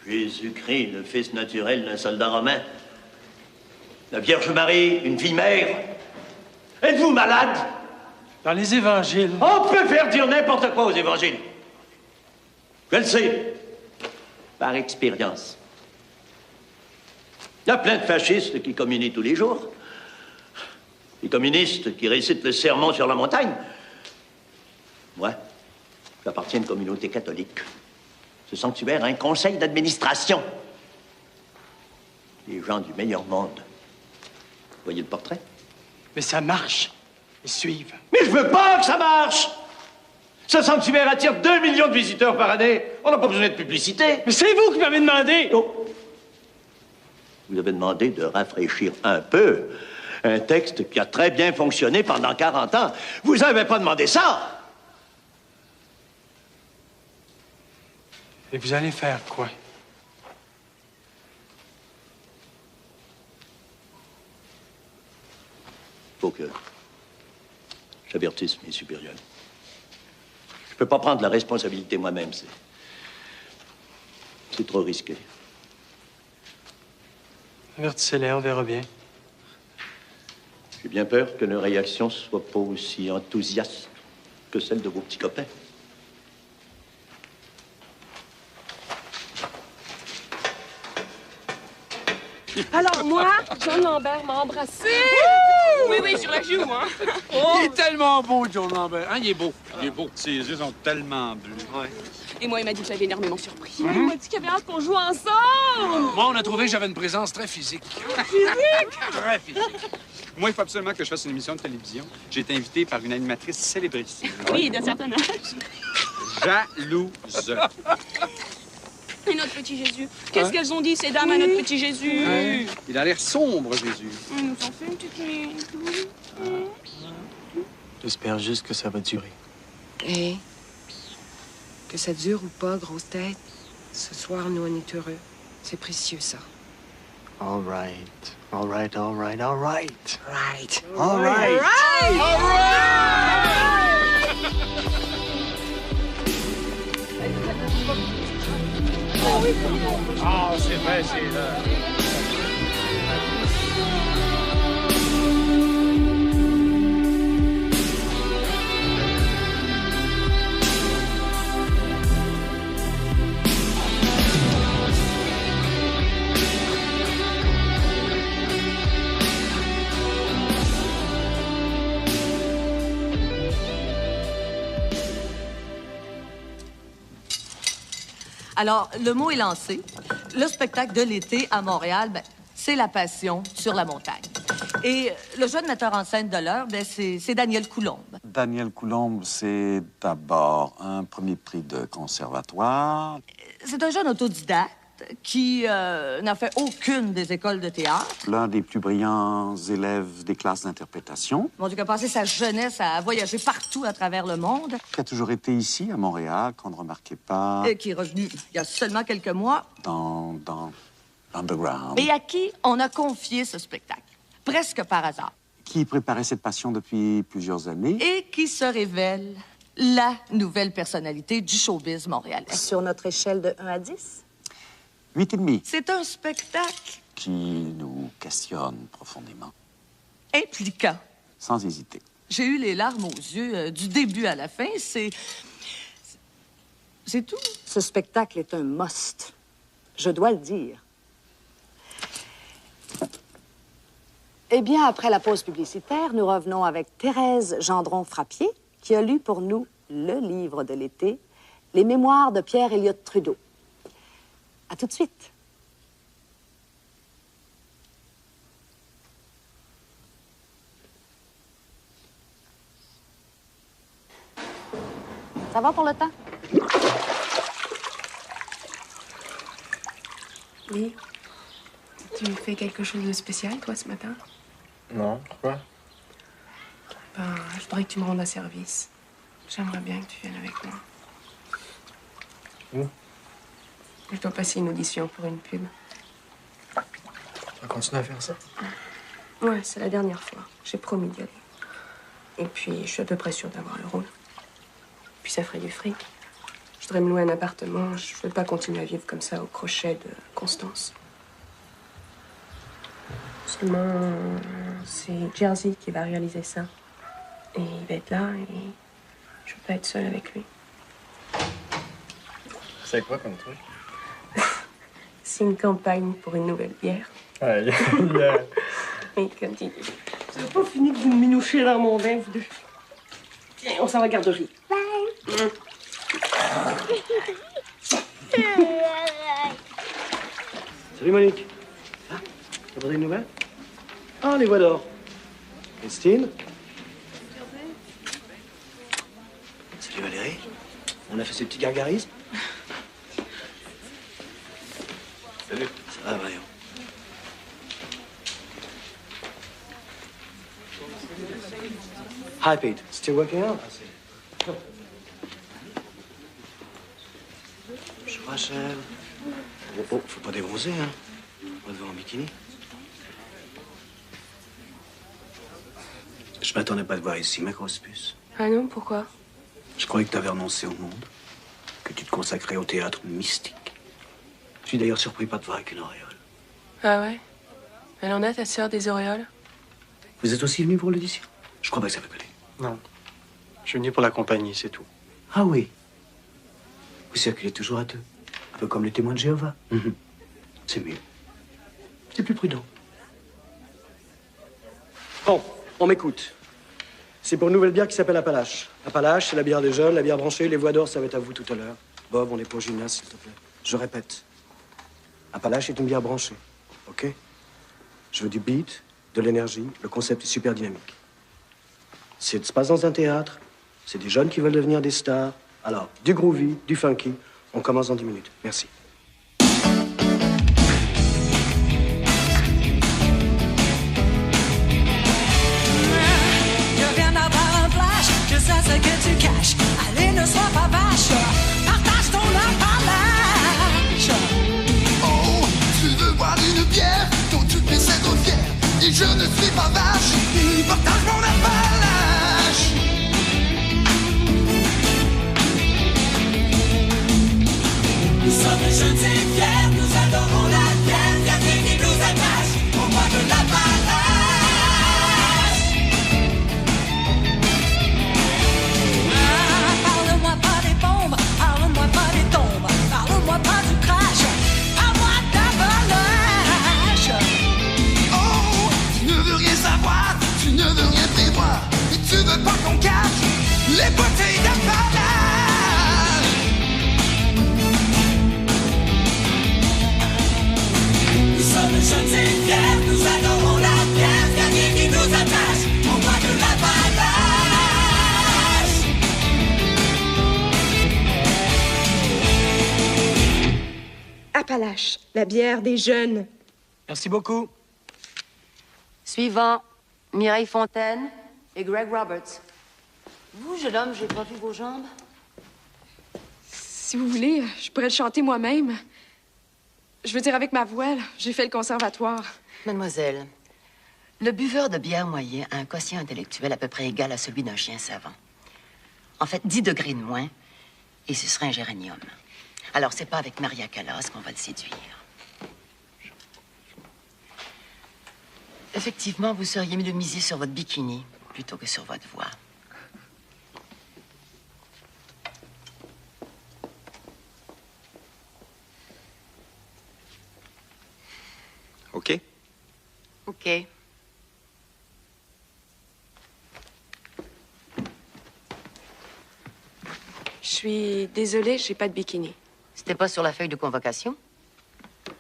S8: Jésus-Christ, le fils naturel d'un soldat romain. La Vierge Marie, une fille mère. Êtes-vous malade?
S17: Dans les évangiles.
S8: On peut faire dire n'importe quoi aux évangiles. Je le sais. Par expérience. Il y a plein de fascistes qui communient tous les jours. Les communistes qui récitent le sermon sur la montagne. Moi, j'appartiens à une communauté catholique. Ce sanctuaire a un conseil d'administration. Les gens du meilleur monde. Voyez le portrait?
S17: Mais ça marche. Ils suivent.
S8: Mais je veux pas que ça marche! Ce sanctuaire attire 2 millions de visiteurs par année. On n'a pas besoin de publicité.
S17: Mais c'est vous qui m'avez demandé!
S8: Oh. Vous avez demandé de rafraîchir un peu un texte qui a très bien fonctionné pendant 40 ans. Vous n'avez pas demandé ça!
S17: Et vous allez faire quoi?
S8: Faut que j'avertisse mes supérieurs. Je peux pas prendre la responsabilité moi-même, c'est trop risqué.
S17: Avertissez-les, on verra bien.
S8: J'ai bien peur que leur réaction soit pas aussi enthousiaste que celle de vos petits copains.
S21: Alors moi, John Lambert m'a embrassé.
S3: Oui, sur la joue, hein.
S20: Il est tellement beau, John Lambert. Hein, il est beau. Il est beau. Ses yeux sont tellement bleus. Ouais.
S3: Et moi, il m'a dit que j'avais énormément surpris.
S21: Il m'a dit qu'il avait hâte qu'on joue ensemble.
S20: Moi, on a trouvé que j'avais une présence très physique.
S21: Physique?
S20: Très physique.
S4: Moi, il faut absolument que je fasse une émission de télévision. J'ai été invité par une animatrice célébrissime.
S3: Oui, d'un certain âge.
S4: Jalouse.
S3: Et notre petit Jésus. Qu'est-ce qu'elles ont dit, ces dames, à notre petit Jésus?
S4: Ouais. Il a l'air sombre, Jésus.
S3: On nous en fait une petite minute.
S17: J'espère juste que ça va durer.
S6: Et que ça dure ou pas, grosse tête, ce soir, nous, on est heureux. C'est précieux, ça.
S7: All right. All right, all right, all right.
S6: Right.
S7: All right.
S21: All right.
S1: Ah, c'est vrai, c'est là.
S11: Alors, le mot est lancé. Le spectacle de l'été à Montréal, ben, c'est La Passion sur la montagne. Et le jeune metteur en scène de l'heure, ben, c'est Daniel Coulombe.
S9: Daniel Coulombe, c'est d'abord un premier prix de conservatoire.
S11: C'est un jeune autodidacte qui n'a fait aucune des écoles de théâtre.
S9: L'un des plus brillants élèves des classes d'interprétation.
S11: Bon, qui a passé sa jeunesse à voyager partout à travers le monde.
S9: Qui a toujours été ici, à Montréal, qu'on ne remarquait pas.
S11: Et qui est revenu il y a seulement quelques mois.
S9: Dans l'underground.
S11: Et à qui on a confié ce spectacle, presque par hasard.
S9: Qui préparait cette passion depuis plusieurs années.
S11: Et qui se révèle la nouvelle personnalité du showbiz montréalais.
S12: Sur notre échelle de 1 à 10?
S9: 8,5.
S11: C'est un spectacle
S9: qui nous questionne profondément.
S11: Impliquant.
S9: Sans hésiter.
S11: J'ai eu les larmes aux yeux du début à la fin. C'est tout.
S12: Ce spectacle est un must. Je dois le dire. Eh bien, après la pause publicitaire, nous revenons avec Thérèse Gendron-Frappier, qui a lu pour nous le livre de l'été, Les Mémoires de Pierre Elliott Trudeau. À tout de suite. Ça va pour le temps?
S3: Oui. Tu fais quelque chose de spécial, toi, ce matin?
S17: Non, pourquoi?
S3: Ben, je voudrais que tu me rendes un service. J'aimerais bien que tu viennes avec moi.
S17: Où?
S3: Je dois passer une audition pour une pub.
S17: On va continuer à faire ça?
S3: Ouais, c'est la dernière fois. J'ai promis d'y aller. Et puis, je suis à peu près sûre d'avoir le rôle. Puis ça ferait du fric. Je voudrais me louer un appartement. Je veux pas continuer à vivre comme ça au crochet de Constance. Seulement, c'est Jersey qui va réaliser ça. Et il va être là et je veux pas être seule avec lui.
S17: C'est quoi comme truc?
S3: C'est une campagne pour une nouvelle bière.
S17: Ouais, yeah.
S3: Et comme tu dis, ça n'a pas fini de vous minoucher dans mon bain, vous deux. Tiens, on s'en va à la garderie. Bye.
S17: Salut Monique. Ah, t'as pas des nouvelles? Ah, les voix d'or. Christine? Salut Valérie. On a fait ces petits gargarismes? Salut. Ça va, voyons. Hi, Pete. Still working out? Je Rachel. Oh, faut pas débronzer, hein. On va te voir en bikini. Je m'attendais pas à te voir ici, ma grosse puce.
S3: Ah non, pourquoi?
S17: Je croyais que t'avais renoncé au monde, que tu te consacrais au théâtre mystique. Je suis d'ailleurs surpris pas de voir avec une auréole.
S3: Ah ouais? Elle en a, ta sœur, des auréoles?
S17: Vous êtes aussi venu pour l'audition? Je crois pas que ça va coller.
S19: Non. Je suis venu pour la compagnie, c'est tout.
S17: Ah oui. Vous circulez toujours à deux. Un peu comme les témoins de Jéhovah. C'est mieux. C'est plus prudent.
S19: Bon, on m'écoute. C'est pour une nouvelle bière qui s'appelle Appalache. Appalache, c'est la bière des jeunes, la bière branchée. Les voix d'or, ça va être à vous tout à l'heure. Bob, on est pour Gina, s'il te plaît. Je répète. Appalache est une bière branchée. OK? Je veux du beat, de l'énergie. Le concept est super dynamique. Ça se passe dans un théâtre. C'est des jeunes qui veulent devenir des stars. Alors, du groovy, du funky. On commence dans 10 minutes. Merci.
S24: Je viens d'avoir un flash, je sais ce que tu caches. Allez, ne sois pas vache, partage ton appalache.
S25: Oh, tu veux boire une bière dont tu possèdes aux fiers. Et je ne suis pas vache, partage mon appalache.
S24: Nous sommes jeunes et fiers, nous adorons la bière. Y'a rien qui nous attache, on boit de l'appalache. Parle-moi pas des bombes, parle-moi pas des tombes, parle-moi pas du crash, parle-moi d'appalache.
S25: Oh, tu ne veux rien savoir, tu ne veux rien prévoir. Et tu veux pas qu'on cache les bouteilles d'appalache.
S23: Appalaches, la bière des jeunes.
S19: Merci beaucoup.
S2: Suivant, Mireille Fontaine et Greg Roberts. Vous, jeune homme, j'ai pas vu vos jambes.
S23: Si vous voulez, je pourrais le chanter moi-même. Je veux dire, avec ma voix, là, j'ai fait le conservatoire.
S2: Mademoiselle, le buveur de bière moyen a un quotient intellectuel à peu près égal à celui d'un chien savant. En fait, 10 degrés de moins, et ce serait un géranium. Alors, c'est pas avec Maria Callas qu'on va le séduire. Effectivement, vous seriez mieux de miser sur votre bikini plutôt que sur votre voix.
S9: OK?
S2: OK.
S23: Je suis désolée, j'ai pas de bikini.
S2: C'était pas sur la feuille de convocation?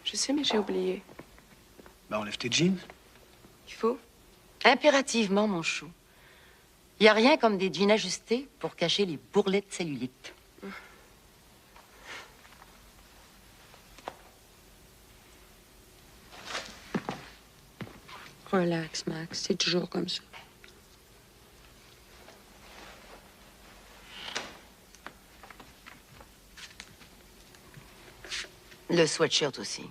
S23: Je sais, mais j'ai oublié.
S19: Ben, enlève tes jeans.
S23: Il faut?
S2: Impérativement, mon chou. Il n'y a rien comme des jeans ajustés pour cacher les bourrelets de cellulite.
S6: Relax, Max. C'est toujours comme ça.
S2: Le sweatshirt aussi.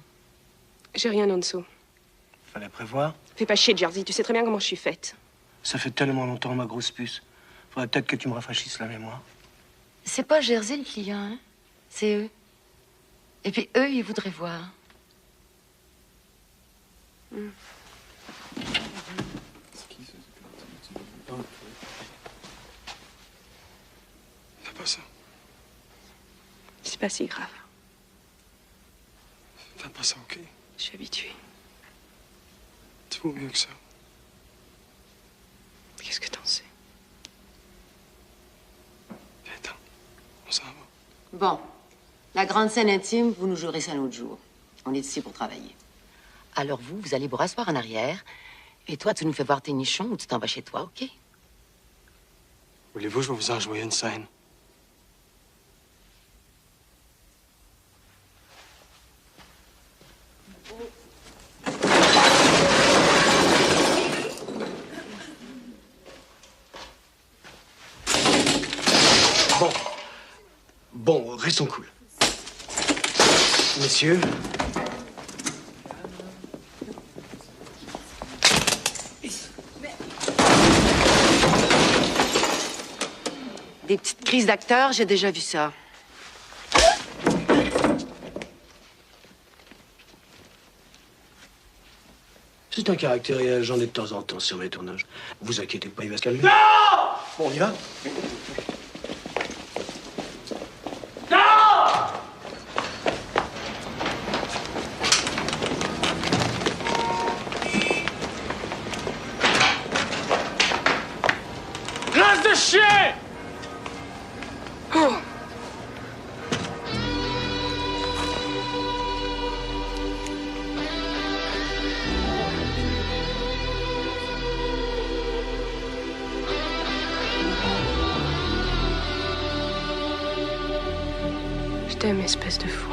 S23: J'ai rien en dessous.
S19: Fallait prévoir.
S23: Fais pas chier, Jersey. Tu sais très bien comment je suis faite.
S19: Ça fait tellement longtemps, ma grosse puce. Faudrait peut-être que tu me rafraîchisses la mémoire.
S2: C'est pas Jersey le client, hein? C'est eux. Et puis eux, ils voudraient voir.
S17: Fais pas ça.
S23: C'est pas si grave.
S17: Fais pas ça, OK?
S23: Je suis habituée.
S17: Tu vaux mieux que ça.
S23: Qu'est-ce que t'en sais?
S17: Viens-t'en. On s'en va.
S2: Bon. La grande scène intime, vous nous jouerez ça un autre jour. On est ici pour travailler. Alors vous allez vous rasseoir en arrière. Et toi, tu nous fais voir tes nichons ou tu t'en vas chez toi, OK?
S17: Voulez-vous, je vais vous en jouer une scène. Bon, restons cool. Messieurs.
S2: Des petites crises d'acteurs, j'ai déjà vu ça.
S19: C'est un caractère réel, j'en ai de temps en temps sur mes tournages. Vous inquiétez pas, il va se calmer.
S25: Non!
S19: Bon, on y va?
S25: Race de chien!
S23: Oh. Je t'aime, espèce de fou.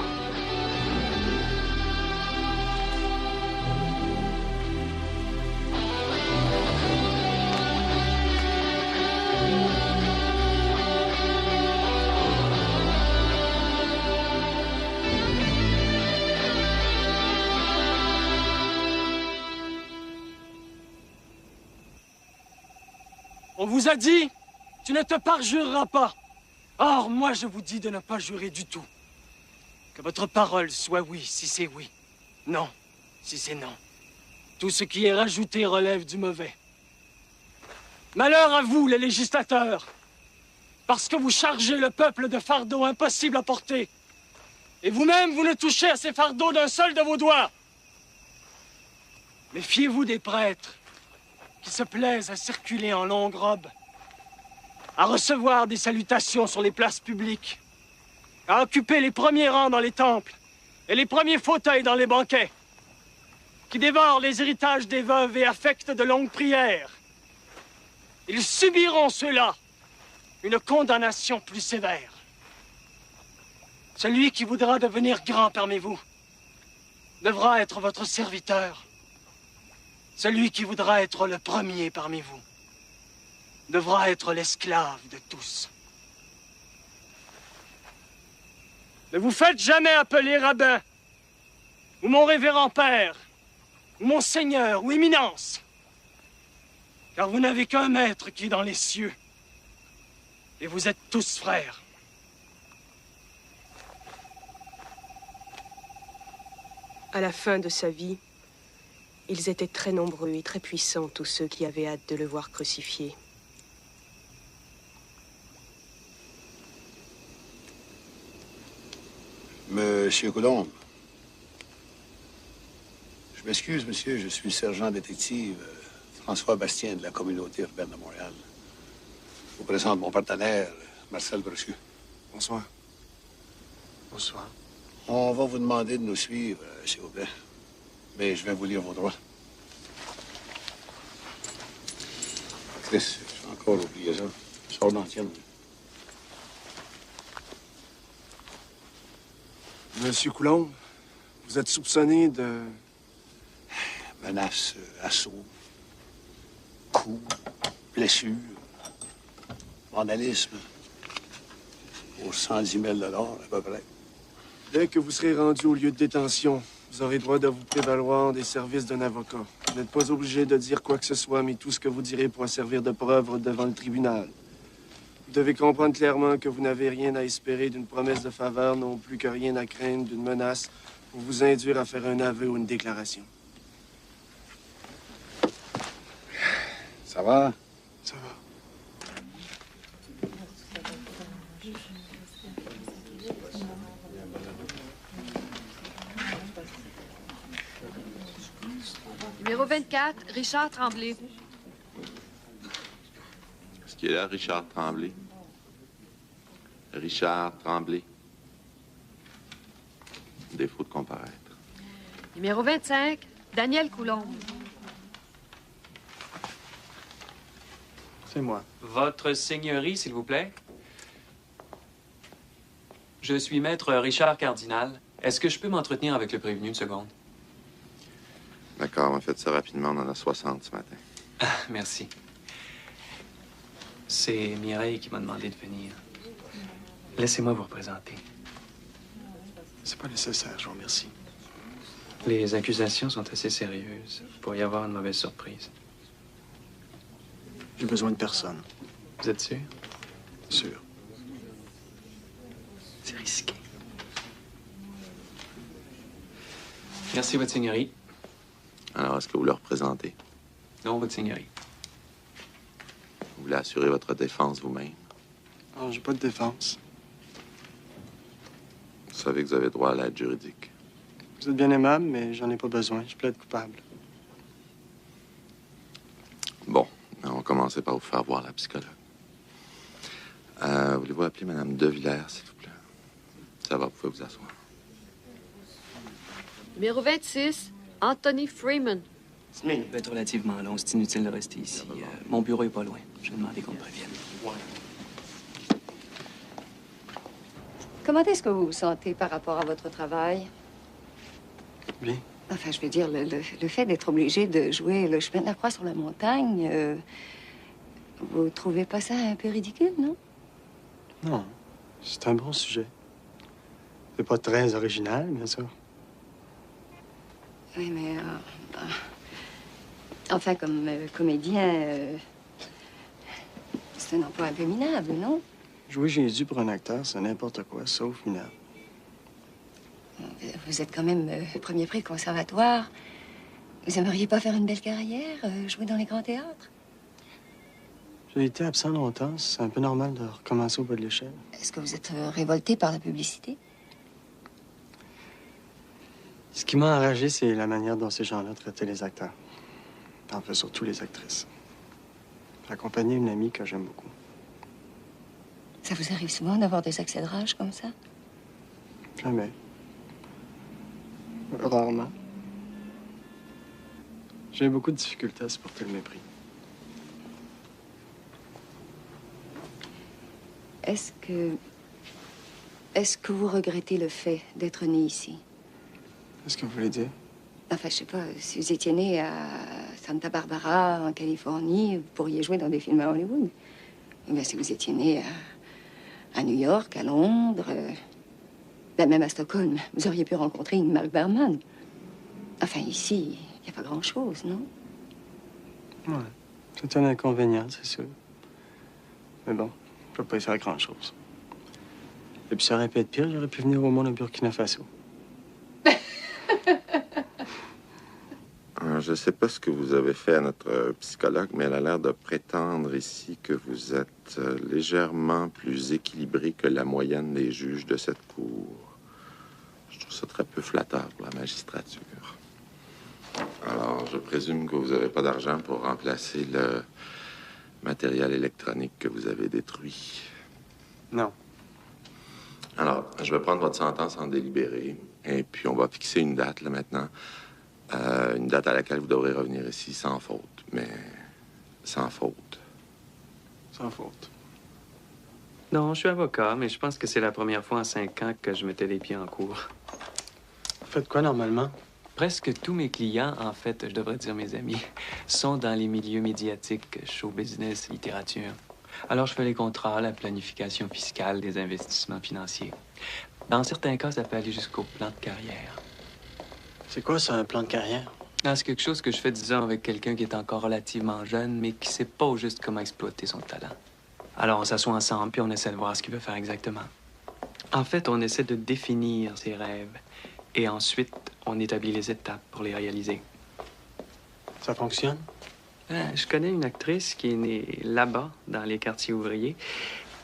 S10: On vous a dit, tu ne te parjureras pas. Or, moi, je vous dis de ne pas jurer du tout. Que votre parole soit oui si c'est oui, non si c'est non. Tout ce qui est rajouté relève du mauvais. Malheur à vous, les législateurs, parce que vous chargez le peuple de fardeaux impossibles à porter. Et vous-même, vous ne touchez à ces fardeaux d'un seul de vos doigts. Méfiez-vous des prêtres qui se plaisent à circuler en longue robe, à recevoir des salutations sur les places publiques, à occuper les premiers rangs dans les temples et les premiers fauteuils dans les banquets, qui dévorent les héritages des veuves et affectent de longues prières. Ils subiront, ceux-là, une condamnation plus sévère. Celui qui voudra devenir grand parmi vous devra être votre serviteur. Celui qui voudra être le premier parmi vous devra être l'esclave de tous. Ne vous faites jamais appeler rabbin, ou mon révérend père, ou mon seigneur, ou éminence, car vous n'avez qu'un maître qui est dans les cieux, et vous êtes tous frères.
S23: À la fin de sa vie, ils étaient très nombreux et très puissants, tous ceux qui avaient hâte de le voir crucifié.
S5: Monsieur Coulombe. Je m'excuse, monsieur, je suis sergent détective François Bastien de la communauté urbaine de Montréal. Je vous présente mon partenaire, Marcel Broscu.
S19: Bonsoir. Bonsoir.
S5: On va vous demander de nous suivre, s'il vous plaît. Mais je vais vous lire vos droits. Chris, j'ai encore oublié ça. Sors dans le ciel.
S13: Monsieur Coulombe, vous êtes soupçonné de...
S5: Menaces, assauts, coups, blessures, vandalisme. Pour 110 000 $ à peu près.
S13: Dès que vous serez rendu au lieu de détention, vous aurez droit de vous prévaloir des services d'un avocat. Vous n'êtes pas obligé de dire quoi que ce soit, mais tout ce que vous direz pourra servir de preuve devant le tribunal. Vous devez comprendre clairement que vous n'avez rien à espérer d'une promesse de faveur, non plus que rien à craindre d'une menace pour vous induire à faire un aveu ou une déclaration.
S5: Ça va?
S13: Ça va.
S21: Numéro 24, Richard Tremblay.
S14: Est-ce qu'il est là, Richard Tremblay? Richard Tremblay. Défaut de comparaître.
S21: Numéro 25, Daniel Coulombe.
S17: C'est moi.
S16: Votre seigneurie, s'il vous plaît. Je suis maître Richard Cardinal. Est-ce que je peux m'entretenir avec le prévenu une seconde?
S14: D'accord, on a fait ça rapidement. On en a 60 ce matin.
S16: Ah, merci. C'est Mireille qui m'a demandé de venir. Laissez-moi vous représenter.
S17: C'est pas nécessaire, je vous remercie.
S16: Les accusations sont assez sérieuses. Il pourrait y avoir une mauvaise surprise.
S17: J'ai besoin de personne.
S16: Vous êtes sûr?
S17: Sûr.
S16: C'est risqué. Merci, Votre Seigneurie.
S14: Alors, est-ce que vous le représentez?
S16: Non, Votre Seigneurie.
S14: Vous voulez assurer votre défense vous-même?
S17: Non, j'ai pas de défense.
S14: Vous savez que vous avez droit à l'aide juridique.
S17: Vous êtes bien aimable, mais j'en ai pas besoin. Je plaide coupable.
S14: Bon, on va commencer par vous faire voir la psychologue. Voulez-vous appeler Mme De Villers, s'il vous plaît? Ça va, vous pouvez vous asseoir.
S21: Numéro 26, Anthony Freeman.
S22: Ça va être relativement long. C'est inutile de rester ici. Mon bureau est pas loin. Je vais demander qu'on me prévienne.
S26: Comment est-ce que vous vous sentez par rapport à votre travail?
S17: Bien.
S26: Enfin, je veux dire, le fait d'être obligé de jouer le chemin de la croix sur la montagne, vous trouvez pas ça un peu ridicule, non?
S17: Non, c'est un bon sujet. C'est pas très original, bien sûr.
S26: Oui, mais... enfin, comme comédien, c'est un emploi un peu minable, non?
S17: Jouer Jésus pour un acteur, c'est n'importe quoi, sauf minable.
S26: Vous êtes quand même premier prix de conservatoire. Vous aimeriez pas faire une belle carrière, jouer dans les grands théâtres?
S17: J'ai été absent longtemps, c'est un peu normal de recommencer au bas de l'échelle.
S26: Est-ce que vous êtes révolté par la publicité?
S17: Ce qui m'a enragé, c'est la manière dont ces gens-là traitaient les acteurs. En fait, surtout les actrices. J'ai accompagné une amie que j'aime beaucoup.
S26: Ça vous arrive souvent d'avoir des accès de rage comme ça?
S17: Jamais. Rarement. J'ai beaucoup de difficultés à supporter le mépris.
S26: Est-ce que vous regrettez le fait d'être né ici?
S17: Qu'est-ce que vous voulez dire?
S26: Enfin, je sais pas, si vous étiez né à Santa Barbara, en Californie, vous pourriez jouer dans des films à Hollywood. Eh bien, si vous étiez né à New York, à Londres, ben même à Stockholm, vous auriez pu rencontrer Ingmar Bergman. Enfin, ici, il n'y a pas grand-chose, non?
S17: Ouais. C'est un inconvénient, c'est sûr. Mais bon, je peux pas y faire grand-chose. Et puis ça aurait pu être pire, j'aurais pu venir au monde au Burkina Faso.
S14: Je ne sais pas ce que vous avez fait à notre psychologue, mais elle a l'air de prétendre ici que vous êtes légèrement plus équilibré que la moyenne des juges de cette cour. Je trouve ça très peu flatteur pour la magistrature. Alors, je présume que vous n'avez pas d'argent pour remplacer le matériel électronique que vous avez détruit.
S17: Non.
S14: Alors, je vais prendre votre sentence en délibéré, et puis on va fixer une date, là, maintenant. Une date à laquelle vous devrez revenir ici sans faute, mais sans faute.
S17: Sans faute.
S16: Non, je suis avocat, mais je pense que c'est la première fois en 5 ans que je mettais les pieds en cours.
S17: Vous faites quoi normalement?
S16: Presque tous mes clients, en fait, je devrais dire mes amis, sont dans les milieux médiatiques, show business, littérature. Alors, je fais les contrats, la planification fiscale, des investissements financiers. Dans certains cas, ça peut aller jusqu'au plan de carrière.
S17: C'est quoi ça, un plan de carrière?
S16: Ah, c'est quelque chose que je fais, disons, avec quelqu'un qui est encore relativement jeune, mais qui sait pas au juste comment exploiter son talent. Alors, on s'assoit ensemble, puis on essaie de voir ce qu'il veut faire exactement. En fait, on essaie de définir ses rêves. Et ensuite, on établit les étapes pour les réaliser.
S17: Ça fonctionne?
S16: Je connais une actrice qui est née là-bas, dans les quartiers ouvriers,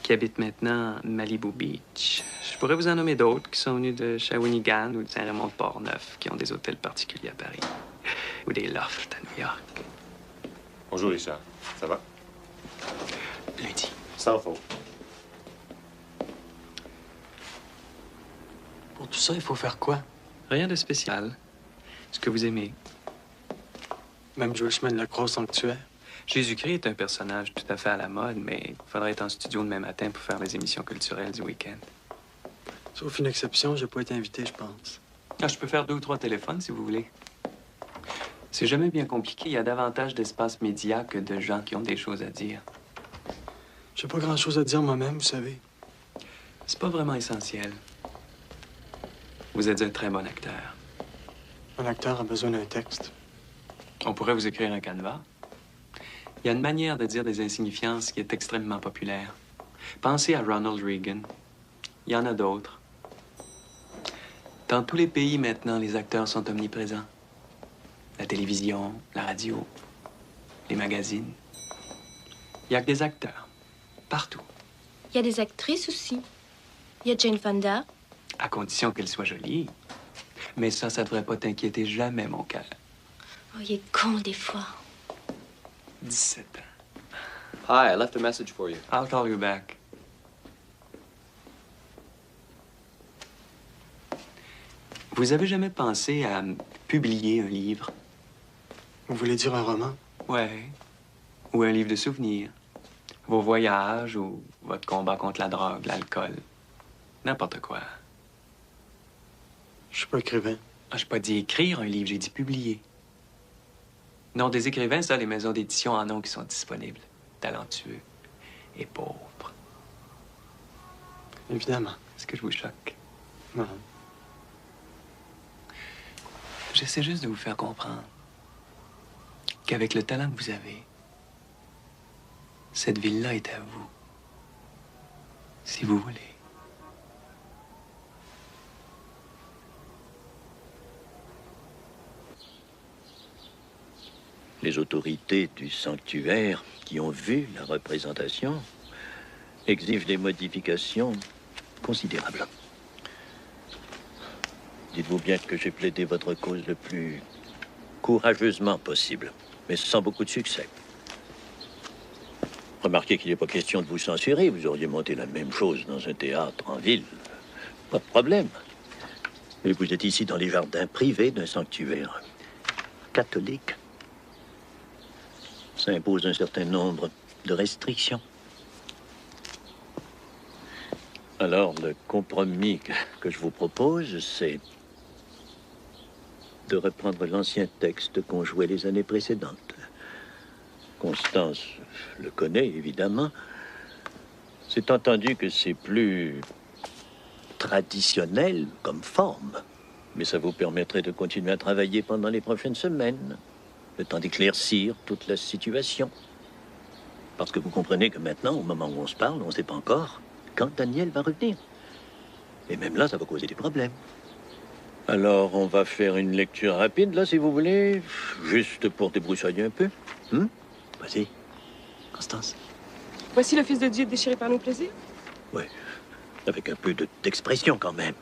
S16: qui habite maintenant à Malibu Beach. Je pourrais vous en nommer d'autres qui sont venus de Shawinigan ou de Saint-Raymond-de-Port-Neuf, qui ont des hôtels particuliers à Paris. Ou des lofts à New York.
S1: Bonjour, Richard. Ça va?
S16: Lundi.
S1: Sans faute.
S17: Pour tout ça, il faut faire quoi?
S16: Rien de spécial. Ce que vous aimez.
S17: Même jouer le chemin de la croix au sanctuaire?
S16: Jésus-Christ est un personnage tout à fait à la mode, mais il faudrait être en studio demain matin pour faire les émissions culturelles du week-end.
S17: Sauf une exception, j'ai pas été invité, je pense.
S16: Ah, je peux faire 2 ou 3 téléphones, si vous voulez. C'est jamais bien compliqué. Il y a davantage d'espace média que de gens qui ont des choses à dire.
S17: J'ai pas grand-chose à dire moi-même, vous savez.
S16: C'est pas vraiment essentiel. Vous êtes un très bon acteur.
S17: Un acteur a besoin d'un texte.
S16: On pourrait vous écrire un canevas. Il y a une manière de dire des insignifiances qui est extrêmement populaire. Pensez à Ronald Reagan. Il y en a d'autres. Dans tous les pays, maintenant, les acteurs sont omniprésents. La télévision, la radio, les magazines. Il n'y a que des acteurs. Partout.
S21: Il y a des actrices aussi. Il y a Jane Fonda.
S16: À condition qu'elle soit jolie. Mais ça devrait pas t'inquiéter jamais, mon cœur.
S21: Oh, il est con des fois.
S16: 17 ans.
S4: Hi, I left a message for you.
S16: I'll call you back. Vous avez jamais pensé à publier un livre?
S17: Vous voulez dire un roman?
S16: Ouais. Ou un livre de souvenirs. Vos voyages ou votre combat contre la drogue, l'alcool. N'importe quoi.
S17: Je suis pas écrivain.
S16: Ah, j'ai pas dit écrire un livre, j'ai dit publier. Non, des écrivains, ça, les maisons d'édition en ont qui sont disponibles. Talentueux et pauvres.
S17: Évidemment.
S16: Est-ce que je vous choque?
S17: Non.
S16: J'essaie juste de vous faire comprendre qu'avec le talent que vous avez, cette ville-là est à vous. Si vous voulez.
S7: Les autorités du sanctuaire qui ont vu la représentation exigent des modifications considérables. Dites-vous bien que j'ai plaidé votre cause le plus courageusement possible, mais sans beaucoup de succès. Remarquez qu'il n'est pas question de vous censurer. Vous auriez monté la même chose dans un théâtre en ville. Pas de problème. Mais vous êtes ici dans les jardins privés d'un sanctuaire catholique. Ça impose un certain nombre de restrictions. Alors, le compromis que je vous propose, c'est de reprendre l'ancien texte qu'on jouait les années précédentes. Constance le connaît, évidemment. C'est entendu que c'est plus traditionnel comme forme, mais ça vous permettrait de continuer à travailler pendant les prochaines semaines, le temps d'éclaircir toute la situation. Parce que vous comprenez que maintenant, au moment où on se parle, on ne sait pas encore quand Daniel va revenir. Et même là, ça va causer des problèmes. Alors, on va faire une lecture rapide, là, si vous voulez, juste pour débroussailler un peu. Vas-y, Constance.
S23: Voici le Fils de Dieu déchiré par nos plaisirs.
S7: Oui, avec un peu d'expression quand même.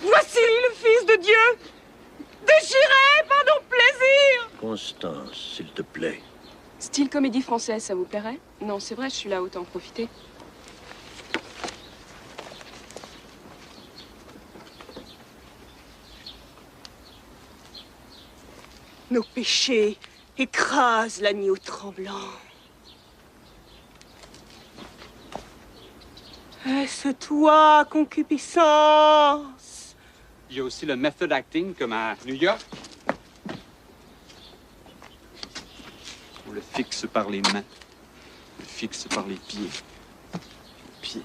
S23: Voici le Fils de Dieu déchiré par nos plaisirs.
S7: Constance, s'il te plaît.
S23: Style comédie française, ça vous plairait? Non, c'est vrai, je suis là, autant en profiter. Nos péchés écrasent l'agneau tremblant. Est-ce toi, concupiscence?
S8: Il y a aussi le method acting, comme à New York. On le fixe par les mains. On le fixe par les pieds. Les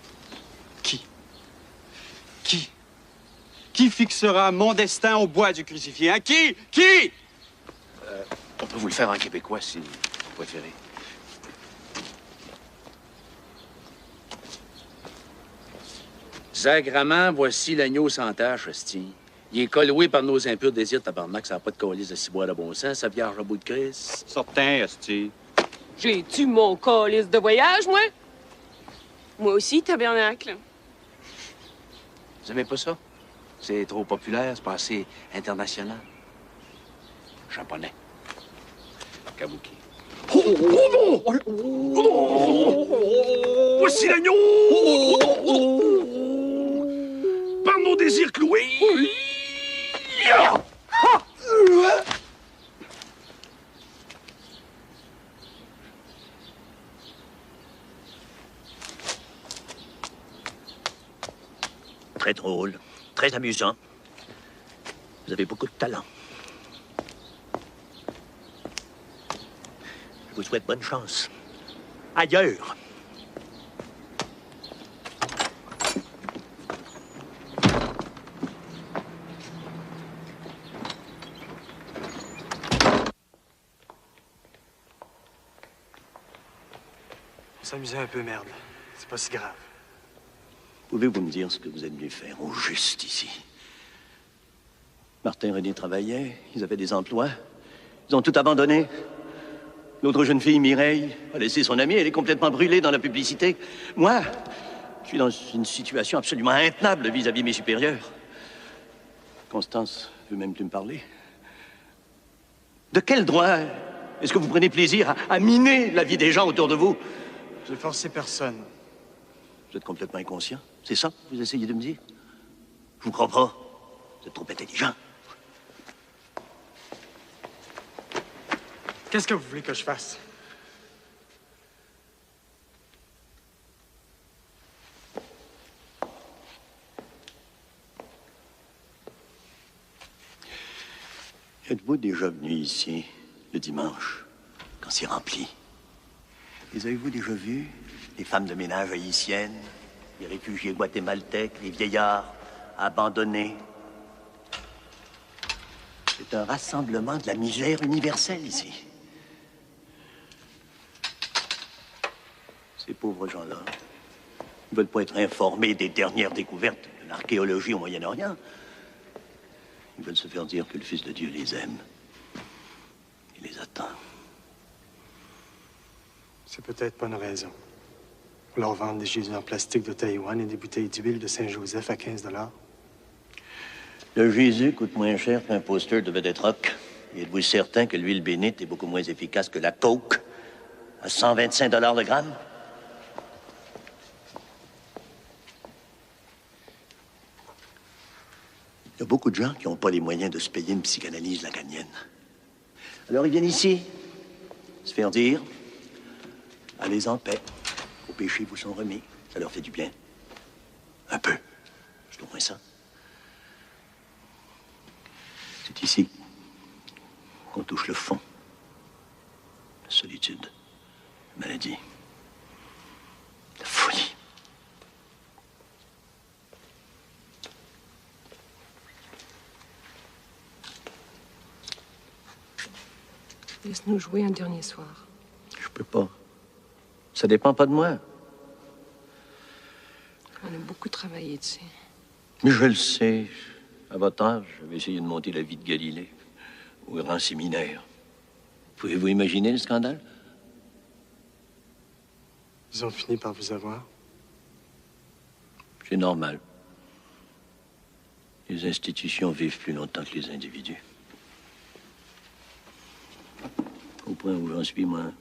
S8: pieds. Qui fixera mon destin au bois du crucifié? Hein? Qui?
S1: On peut vous le faire en québécois, si vous préférez.
S11: Sacrement, voici l'agneau sans tache, hostie. Il est colloué par nos impurs désirs, tabarnak, ça n'a pas de calice de ciboire de bon sens, ça vierge à bout de Christ.
S8: Certain, hostie.
S23: J'ai-tu mon calice de voyage, moi? Moi aussi, tabernacle.
S11: Vous aimez pas ça? C'est trop populaire, c'est pas assez international. Japonais. Kabuki.
S12: Voici l'agneau! Par nos désirs cloués!
S7: Très drôle, très amusant. Vous avez beaucoup de talent. Je vous souhaite bonne chance. Ailleurs.
S17: On s'amusait un peu, merde. C'est pas si grave.
S7: Pouvez-vous me dire ce que vous êtes venu faire au juste ici? Martin et René travaillaient, ils avaient des emplois. Ils ont tout abandonné. L'autre jeune fille, Mireille, a laissé son amie, elle est complètement brûlée dans la publicité. Moi, je suis dans une situation absolument intenable vis-à-vis mes supérieurs. Constance veut même plus me parler. De quel droit est-ce que vous prenez plaisir à miner la vie des gens autour de vous?
S17: J'ai forcé personne.
S7: Vous êtes complètement inconscient? C'est ça que vous essayez de me dire? Je vous crois pas. Vous êtes trop intelligent.
S17: Qu'est-ce que vous voulez que je fasse?
S7: Êtes-vous déjà venu ici le dimanche, quand c'est rempli? Les avez-vous déjà vus? Les femmes de ménage haïtiennes, les réfugiés guatémaltèques, les vieillards abandonnés. C'est un rassemblement de la misère universelle ici. Ces pauvres gens-là ne veulent pas être informés des dernières découvertes de l'archéologie au Moyen-Orient. Ils veulent se faire dire que le Fils de Dieu les aime. Il les attend.
S17: C'est peut-être pas une raison. Pour leur vendre des Jésus en plastique de Taïwan et des bouteilles d'huile de Saint-Joseph à 15 $.
S7: Le Jésus coûte moins cher qu'un poster de vedette rock. Et êtes-vous certain que l'huile bénite est beaucoup moins efficace que la coke à 125 $ le gramme? Il y a beaucoup de gens qui n'ont pas les moyens de se payer une psychanalyse lacanienne. Alors ils viennent ici, se faire dire, allez en paix, vos péchés vous sont remis, ça leur fait du bien. Un peu, c'est au moins ça. C'est ici qu'on touche le fond. La solitude, la maladie, la folie.
S6: Laisse-nous jouer un dernier soir.
S7: Je peux pas. Ça dépend pas de moi.
S6: On a beaucoup travaillé, tu sais.
S7: Mais je le sais. À votre âge, j'avais essayé de monter la vie de Galilée au grand séminaire. Pouvez-vous imaginer le scandale?
S17: Ils ont fini par vous avoir.
S7: C'est normal. Les institutions vivent plus longtemps que les individus. Au point où j'en suis, moi,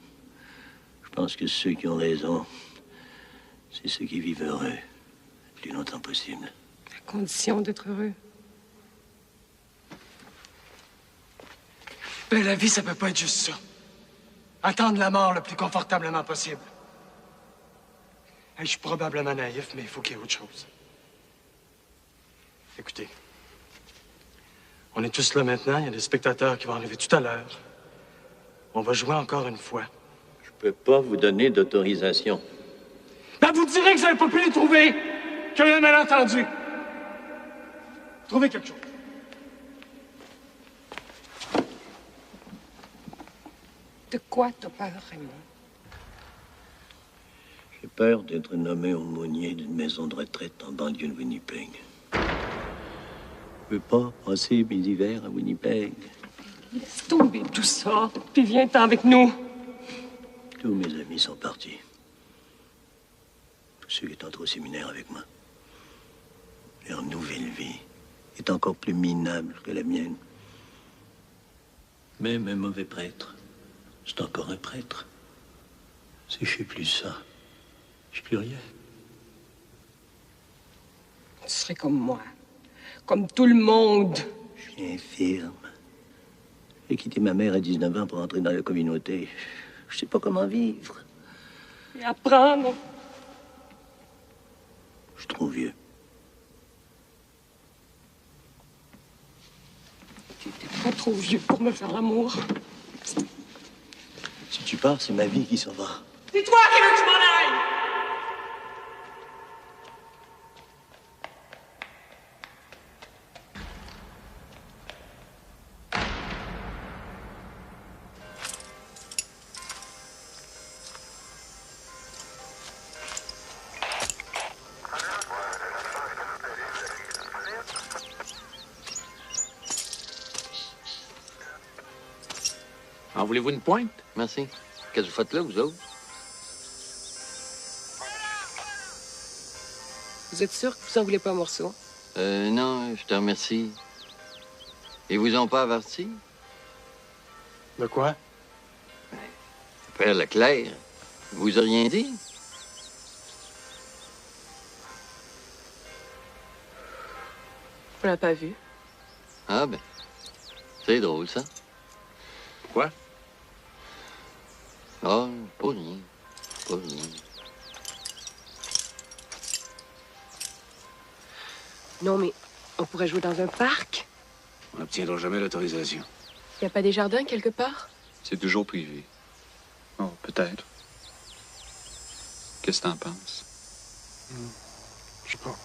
S7: je pense que ceux qui ont raison, c'est ceux qui vivent heureux le plus longtemps possible.
S6: À condition d'être heureux.
S10: Ben, la vie, ça peut pas être juste ça. Attendre la mort le plus confortablement possible. Hey, je suis probablement naïf, mais il faut qu'il y ait autre chose. Écoutez, on est tous là maintenant. Il y a des spectateurs qui vont arriver tout à l'heure. On va jouer encore une fois.
S7: Je peux pas vous donner d'autorisation.
S10: Ben, vous direz que vous n'avez pas pu les trouver, qu'il y a eu un malentendu. Trouvez quelque chose.
S6: De quoi t'as peur, Raymond?
S7: J'ai peur d'être nommé aumônier d'une maison de retraite en banlieue de Winnipeg. Je veux pas passer mes hivers à Winnipeg.
S6: Laisse tomber tout ça, puis viens-t'en avec nous.
S7: Tous mes amis sont partis. Tous ceux qui étaient entrés au séminaire avec moi. Leur nouvelle vie est encore plus minable que la mienne. Même un mauvais prêtre, c'est encore un prêtre. Si je sais plus ça, je sais plus rien.
S6: Tu serais comme moi, comme tout le monde.
S7: Je suis infirme. J'ai quitté ma mère à 19 ans pour entrer dans la communauté. Je sais pas comment vivre.
S6: Et apprendre.
S7: Je suis trop vieux.
S6: T'es pas trop vieux pour me faire l'amour.
S7: Si tu pars, c'est ma vie qui s'en va.
S6: C'est toi qui veux que je m'en aille!
S11: En voulez-vous une pointe?
S3: Merci. Qu'est-ce que vous faites là, vous autres?
S6: Vous êtes sûr que vous en voulez pas un morceau?
S3: Non, je te remercie. Ils vous ont pas averti?
S17: De quoi?
S3: Père Leclerc, vous a rien dit?
S6: On l'a pas vu.
S3: Ah ben, c'est drôle, ça.
S11: Quoi?
S3: Ah, pas rien. Pas rien.
S6: Non, mais on pourrait jouer dans un parc.
S11: On n'obtiendra jamais l'autorisation.
S6: Y a pas des jardins quelque part?
S8: C'est toujours privé. Oh, peut-être. Qu'est-ce que t'en penses?
S17: Je sais pas.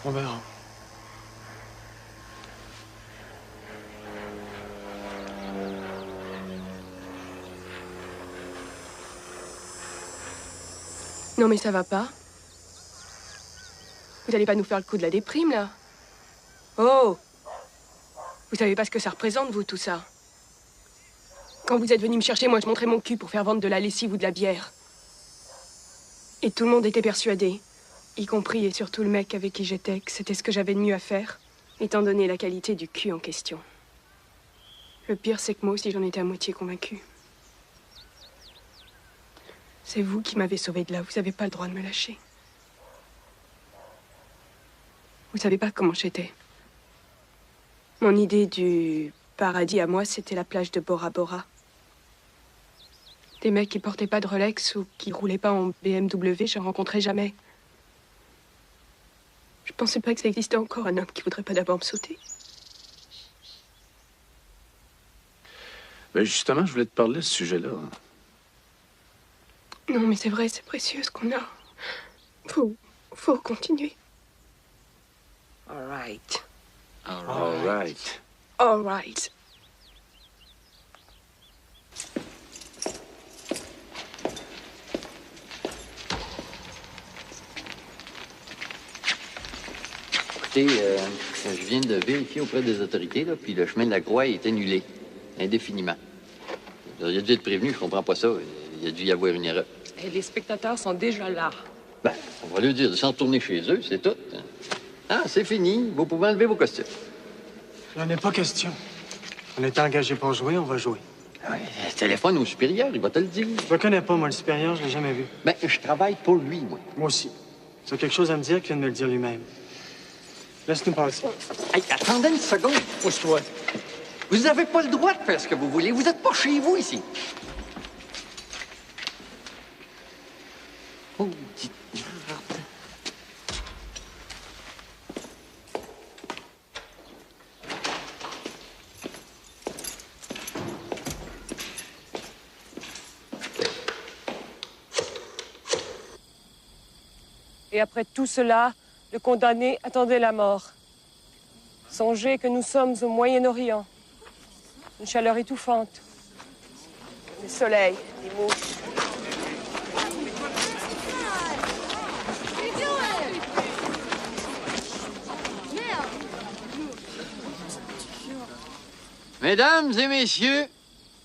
S17: On verra.
S6: Non, mais ça va pas. Vous allez pas nous faire le coup de la déprime, là? Oh! Vous savez pas ce que ça représente, vous, tout ça? Quand vous êtes venu me chercher, moi, je montrais mon cul pour faire vendre de la lessive ou de la bière. Et tout le monde était persuadé, y compris et surtout le mec avec qui j'étais, que c'était ce que j'avais de mieux à faire, étant donné la qualité du cul en question. Le pire, c'est que moi aussi, j'en étais à moitié convaincue. C'est vous qui m'avez sauvée de là. Vous n'avez pas le droit de me lâcher. Vous savez pas comment j'étais. Mon idée du paradis à moi, c'était la plage de Bora Bora. Des mecs qui portaient pas de Rolex ou qui roulaient pas en BMW, j'en rencontrais jamais. Je pensais pas que ça existait encore un homme qui voudrait pas d'abord me sauter.
S11: Ben justement, je voulais te parler de ce sujet-là.
S23: Non, mais c'est vrai, c'est précieux ce qu'on a. Faut continuer.
S6: All right.
S11: All right.
S23: All right.
S3: Écoutez, je viens de vérifier auprès des autorités, là, puis le chemin de la Croix est annulé, indéfiniment. Il a dû être prévenu, je comprends pas ça. Il a dû y avoir une erreur.
S6: Et les spectateurs sont déjà là.
S3: Ben, on va lui dire de s'en retourner chez eux, c'est tout. Ah, c'est fini. Vous pouvez enlever vos costumes.
S17: Il n'en est pas question. On est engagé pour jouer, on va jouer.
S3: Oui, téléphone au supérieur, il va te le dire.
S17: Je le connais pas, moi, le supérieur, je l'ai jamais vu.
S3: Ben, je travaille pour lui, moi.
S17: Moi aussi. Tu as quelque chose à me dire qu'il vient de me le dire lui-même. Laisse-nous passer.
S3: Hey, attendez une seconde.
S17: Pousse-toi.
S3: Vous n'avez pas le droit de faire ce que vous voulez. Vous n'êtes pas chez vous, ici. Oh, petite merde.
S6: Et après tout cela, le condamné attendait la mort. Songez que nous sommes au Moyen-Orient. Une chaleur étouffante. Le soleil, les mouches.
S3: Mesdames et messieurs,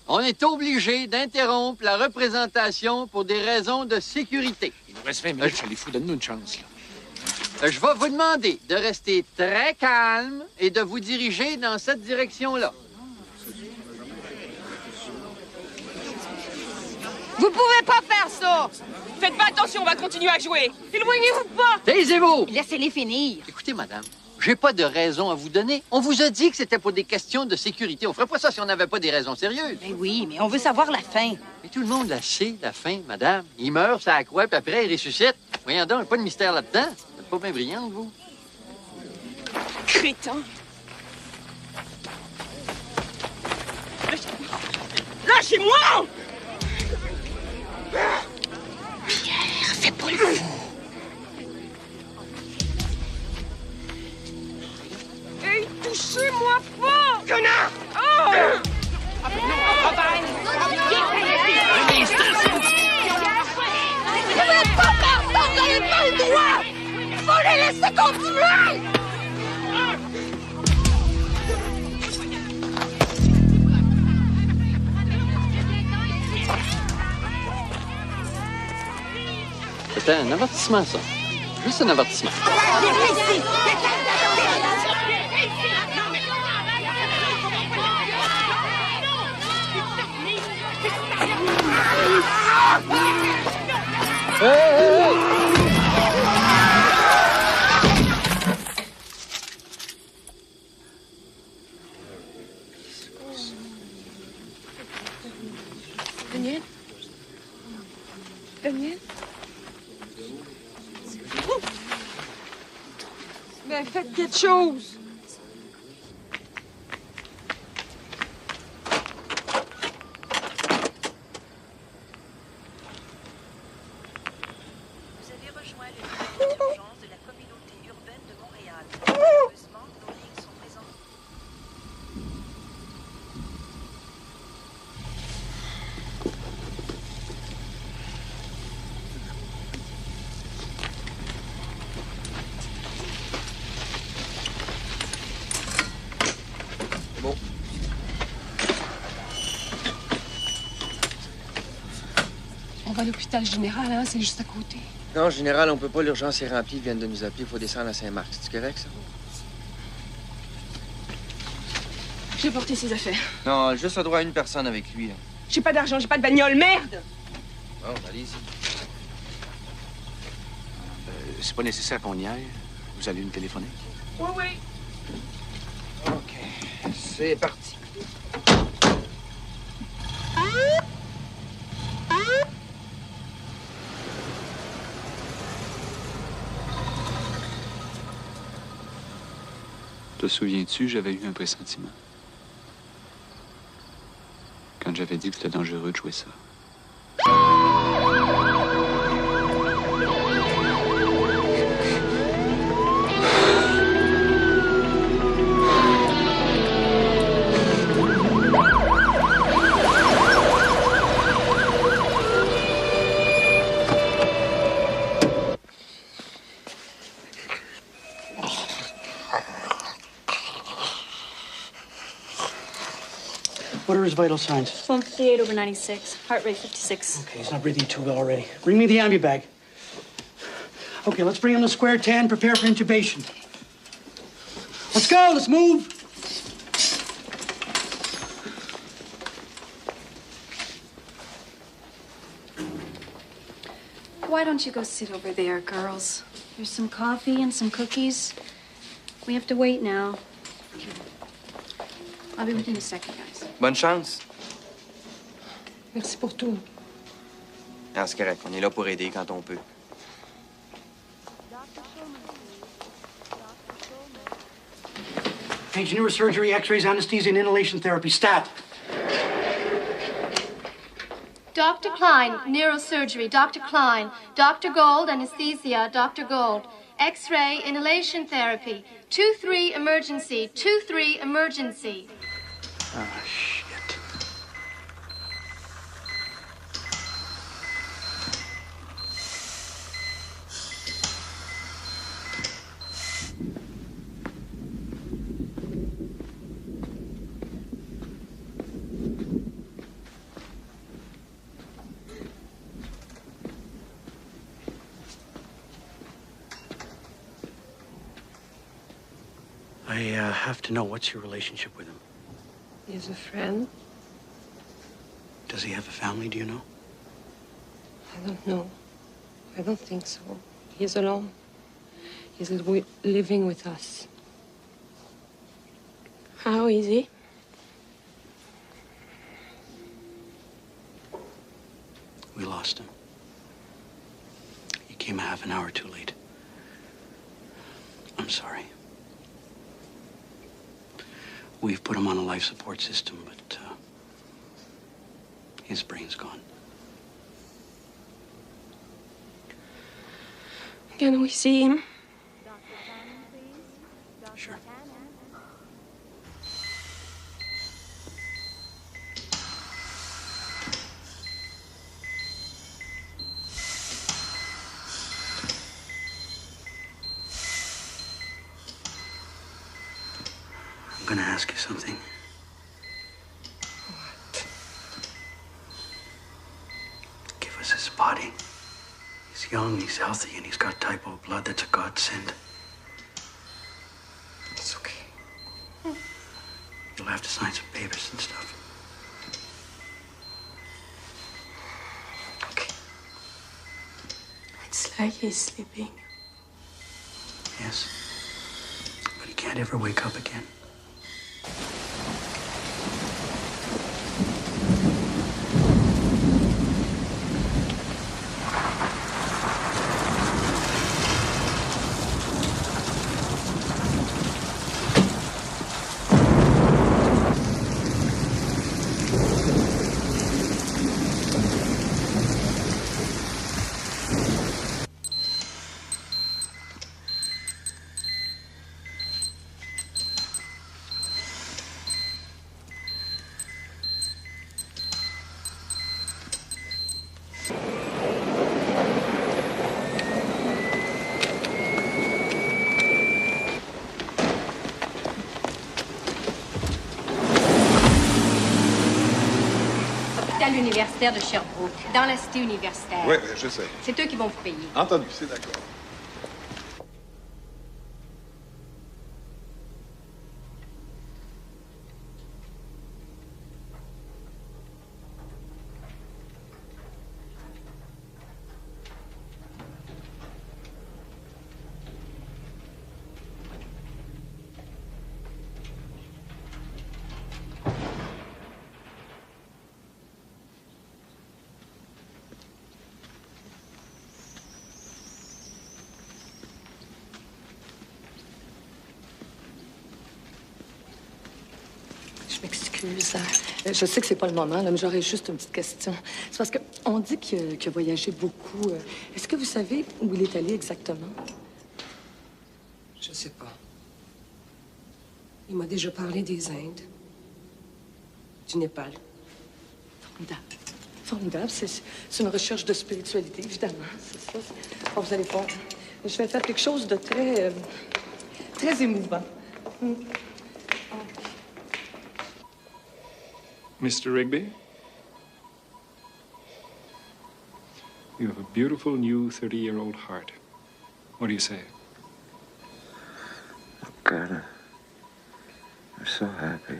S3: on est obligé d'interrompre la représentation pour des raisons de sécurité.
S12: Il nous reste 20 minutes, ça les fout. Donne-nous une chance, là.
S3: Je vais vous demander de rester très calme et de vous diriger dans cette direction-là.
S23: Vous pouvez pas faire ça! Faites pas attention, on va continuer à jouer! Éloignez-vous pas!
S3: Taisez-vous!
S23: Laissez-les finir!
S3: Écoutez, madame, j'ai pas de raison à vous donner. On vous a dit que c'était pour des questions de sécurité. On ferait pas ça si on n'avait pas des raisons sérieuses.
S23: Mais oui, mais on veut savoir la fin.
S3: Mais tout le monde la sait, la fin, madame. Il meurt, ça croix, puis après, il ressuscite. Voyons donc, pas de mystère là-dedans. Vous êtes pas bien brillante, vous.
S23: Crétin! Lâchez-moi! Pierre, fais pas le fou! Hey, touchez-moi pas! Connard! Oh! Vous n'êtes pas perdant, vous n'avez pas le droit! Faut les laisser continuer!
S3: C'était un avertissement, ça. Juste un avertissement.
S23: Daniel? Daniel? Mais faites quelque chose!
S2: Vous avez rejoint le numéro d'urgence de la communauté urbaine de Montréal. Heureusement, nos lignes sont présentes.
S22: Bon.
S6: On va à l'hôpital général, hein, c'est juste à côté.
S22: Non, général, on peut pas, l'urgence est remplie, ils viennent de nous appeler, il faut descendre à Saint-Marc. C'est correct, ça?
S23: J'ai porté ses affaires.
S22: Non, juste le droit à une personne avec lui.
S23: J'ai pas d'argent, j'ai pas de bagnole, merde!
S22: Bon, allez-y.
S12: C'est pas nécessaire qu'on y aille. Vous allez nous téléphoner.
S23: Oui, oui.
S22: OK. C'est parti.
S8: Te souviens-tu, j'avais eu un pressentiment. quand j'avais dit que c'était dangereux de jouer ça.
S19: What are his vital signs?
S9: 158/96. Heart rate 56.
S19: Okay, he's not breathing too well already. Bring me the ambibag. Okay, let's bring him to square 10. Prepare for intubation. Let's go. Let's move.
S9: Why don't you go sit over there, girls? There's some coffee and some cookies. We have to wait now. I'll be with you in a second, guys.
S4: Bonne chance.
S6: Merci pour tout.
S4: Ah, c'est correct. On est là pour aider quand on peut.
S19: Page neurosurgery, x-rays, anesthesia, and inhalation therapy. Stat.
S21: Dr. Klein, neurosurgery. Dr. Klein. Dr. Gold, anesthesia. Dr. Gold. X-ray, inhalation therapy. 2-3 emergency. 2-3 emergency.
S19: Ah, shit. I have to know, what's your relationship with him?
S6: He's a friend.
S19: Does he have a family, do you know?
S6: I don't know. I don't think so. He's alone. He's living with us.
S9: How is he?
S19: We lost him. He came a half an hour too late. I'm sorry. We've put him on a life support system, but his brain's gone.
S9: Can we see him?
S19: Sure. I'm gonna ask you something.
S6: What?
S19: Give us his body. He's young, he's healthy, and he's got type O blood. That's a godsend.
S6: It's okay.
S19: You'll have to sign some papers and stuff.
S6: Okay.
S9: It's like he's sleeping.
S19: Yes. But he can't ever wake up again.
S21: Universitaire de Sherbrooke, dans la cité universitaire.
S14: Oui, je sais.
S21: C'est eux qui vont vous payer.
S14: Entendu, c'est d'accord.
S6: Je m'excuse.
S5: Je sais que c'est pas le moment, là, mais j'aurais juste une petite question. C'est parce qu'on dit qu'il a voyagé beaucoup. Est-ce que vous savez où il est allé exactement?
S6: Je sais pas. Il m'a déjà parlé des Indes. Du Népal.
S5: Formidable. Formidable. C'est une recherche de spiritualité, évidemment. C'est ça. Oh, vous allez voir. Je vais faire quelque chose de très... très émouvant.
S15: Mr. Rigby? You have a beautiful new 30-year-old heart. What do you say?
S14: Oh, God, I'm so happy.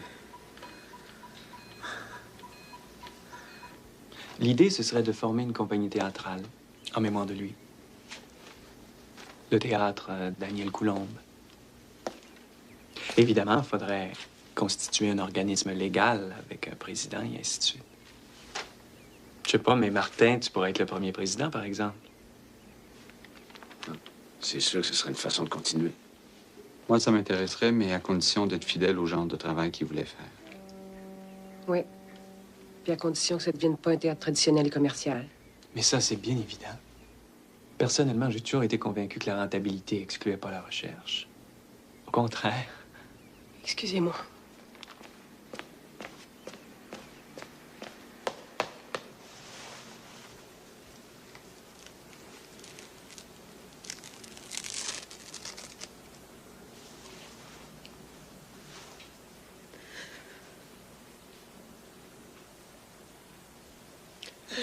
S16: L'idée, ce serait de former une compagnie théâtrale en mémoire de lui. Le théâtre Daniel Coulombe. Évidemment, il faudrait constituer un organisme légal avec un président et ainsi de suite. Je sais pas, mais Martin, tu pourrais être le premier président, par exemple.
S12: C'est sûr que ce serait une façon de continuer.
S8: Moi, ça m'intéresserait, mais à condition d'être fidèle au genre de travail qu'il voulait faire.
S6: Oui. Puis à condition que ça ne devienne pas un théâtre traditionnel et commercial.
S16: Mais ça, c'est bien évident. Personnellement, j'ai toujours été convaincu que la rentabilité excluait pas la recherche. Au contraire.
S6: Excusez-moi.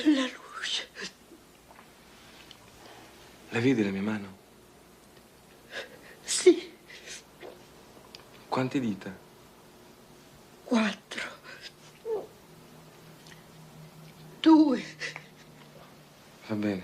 S10: La luce.
S18: La vedi la mia mano?
S10: Sì.
S18: Quante dita?
S10: 4. 2.
S18: Va bene.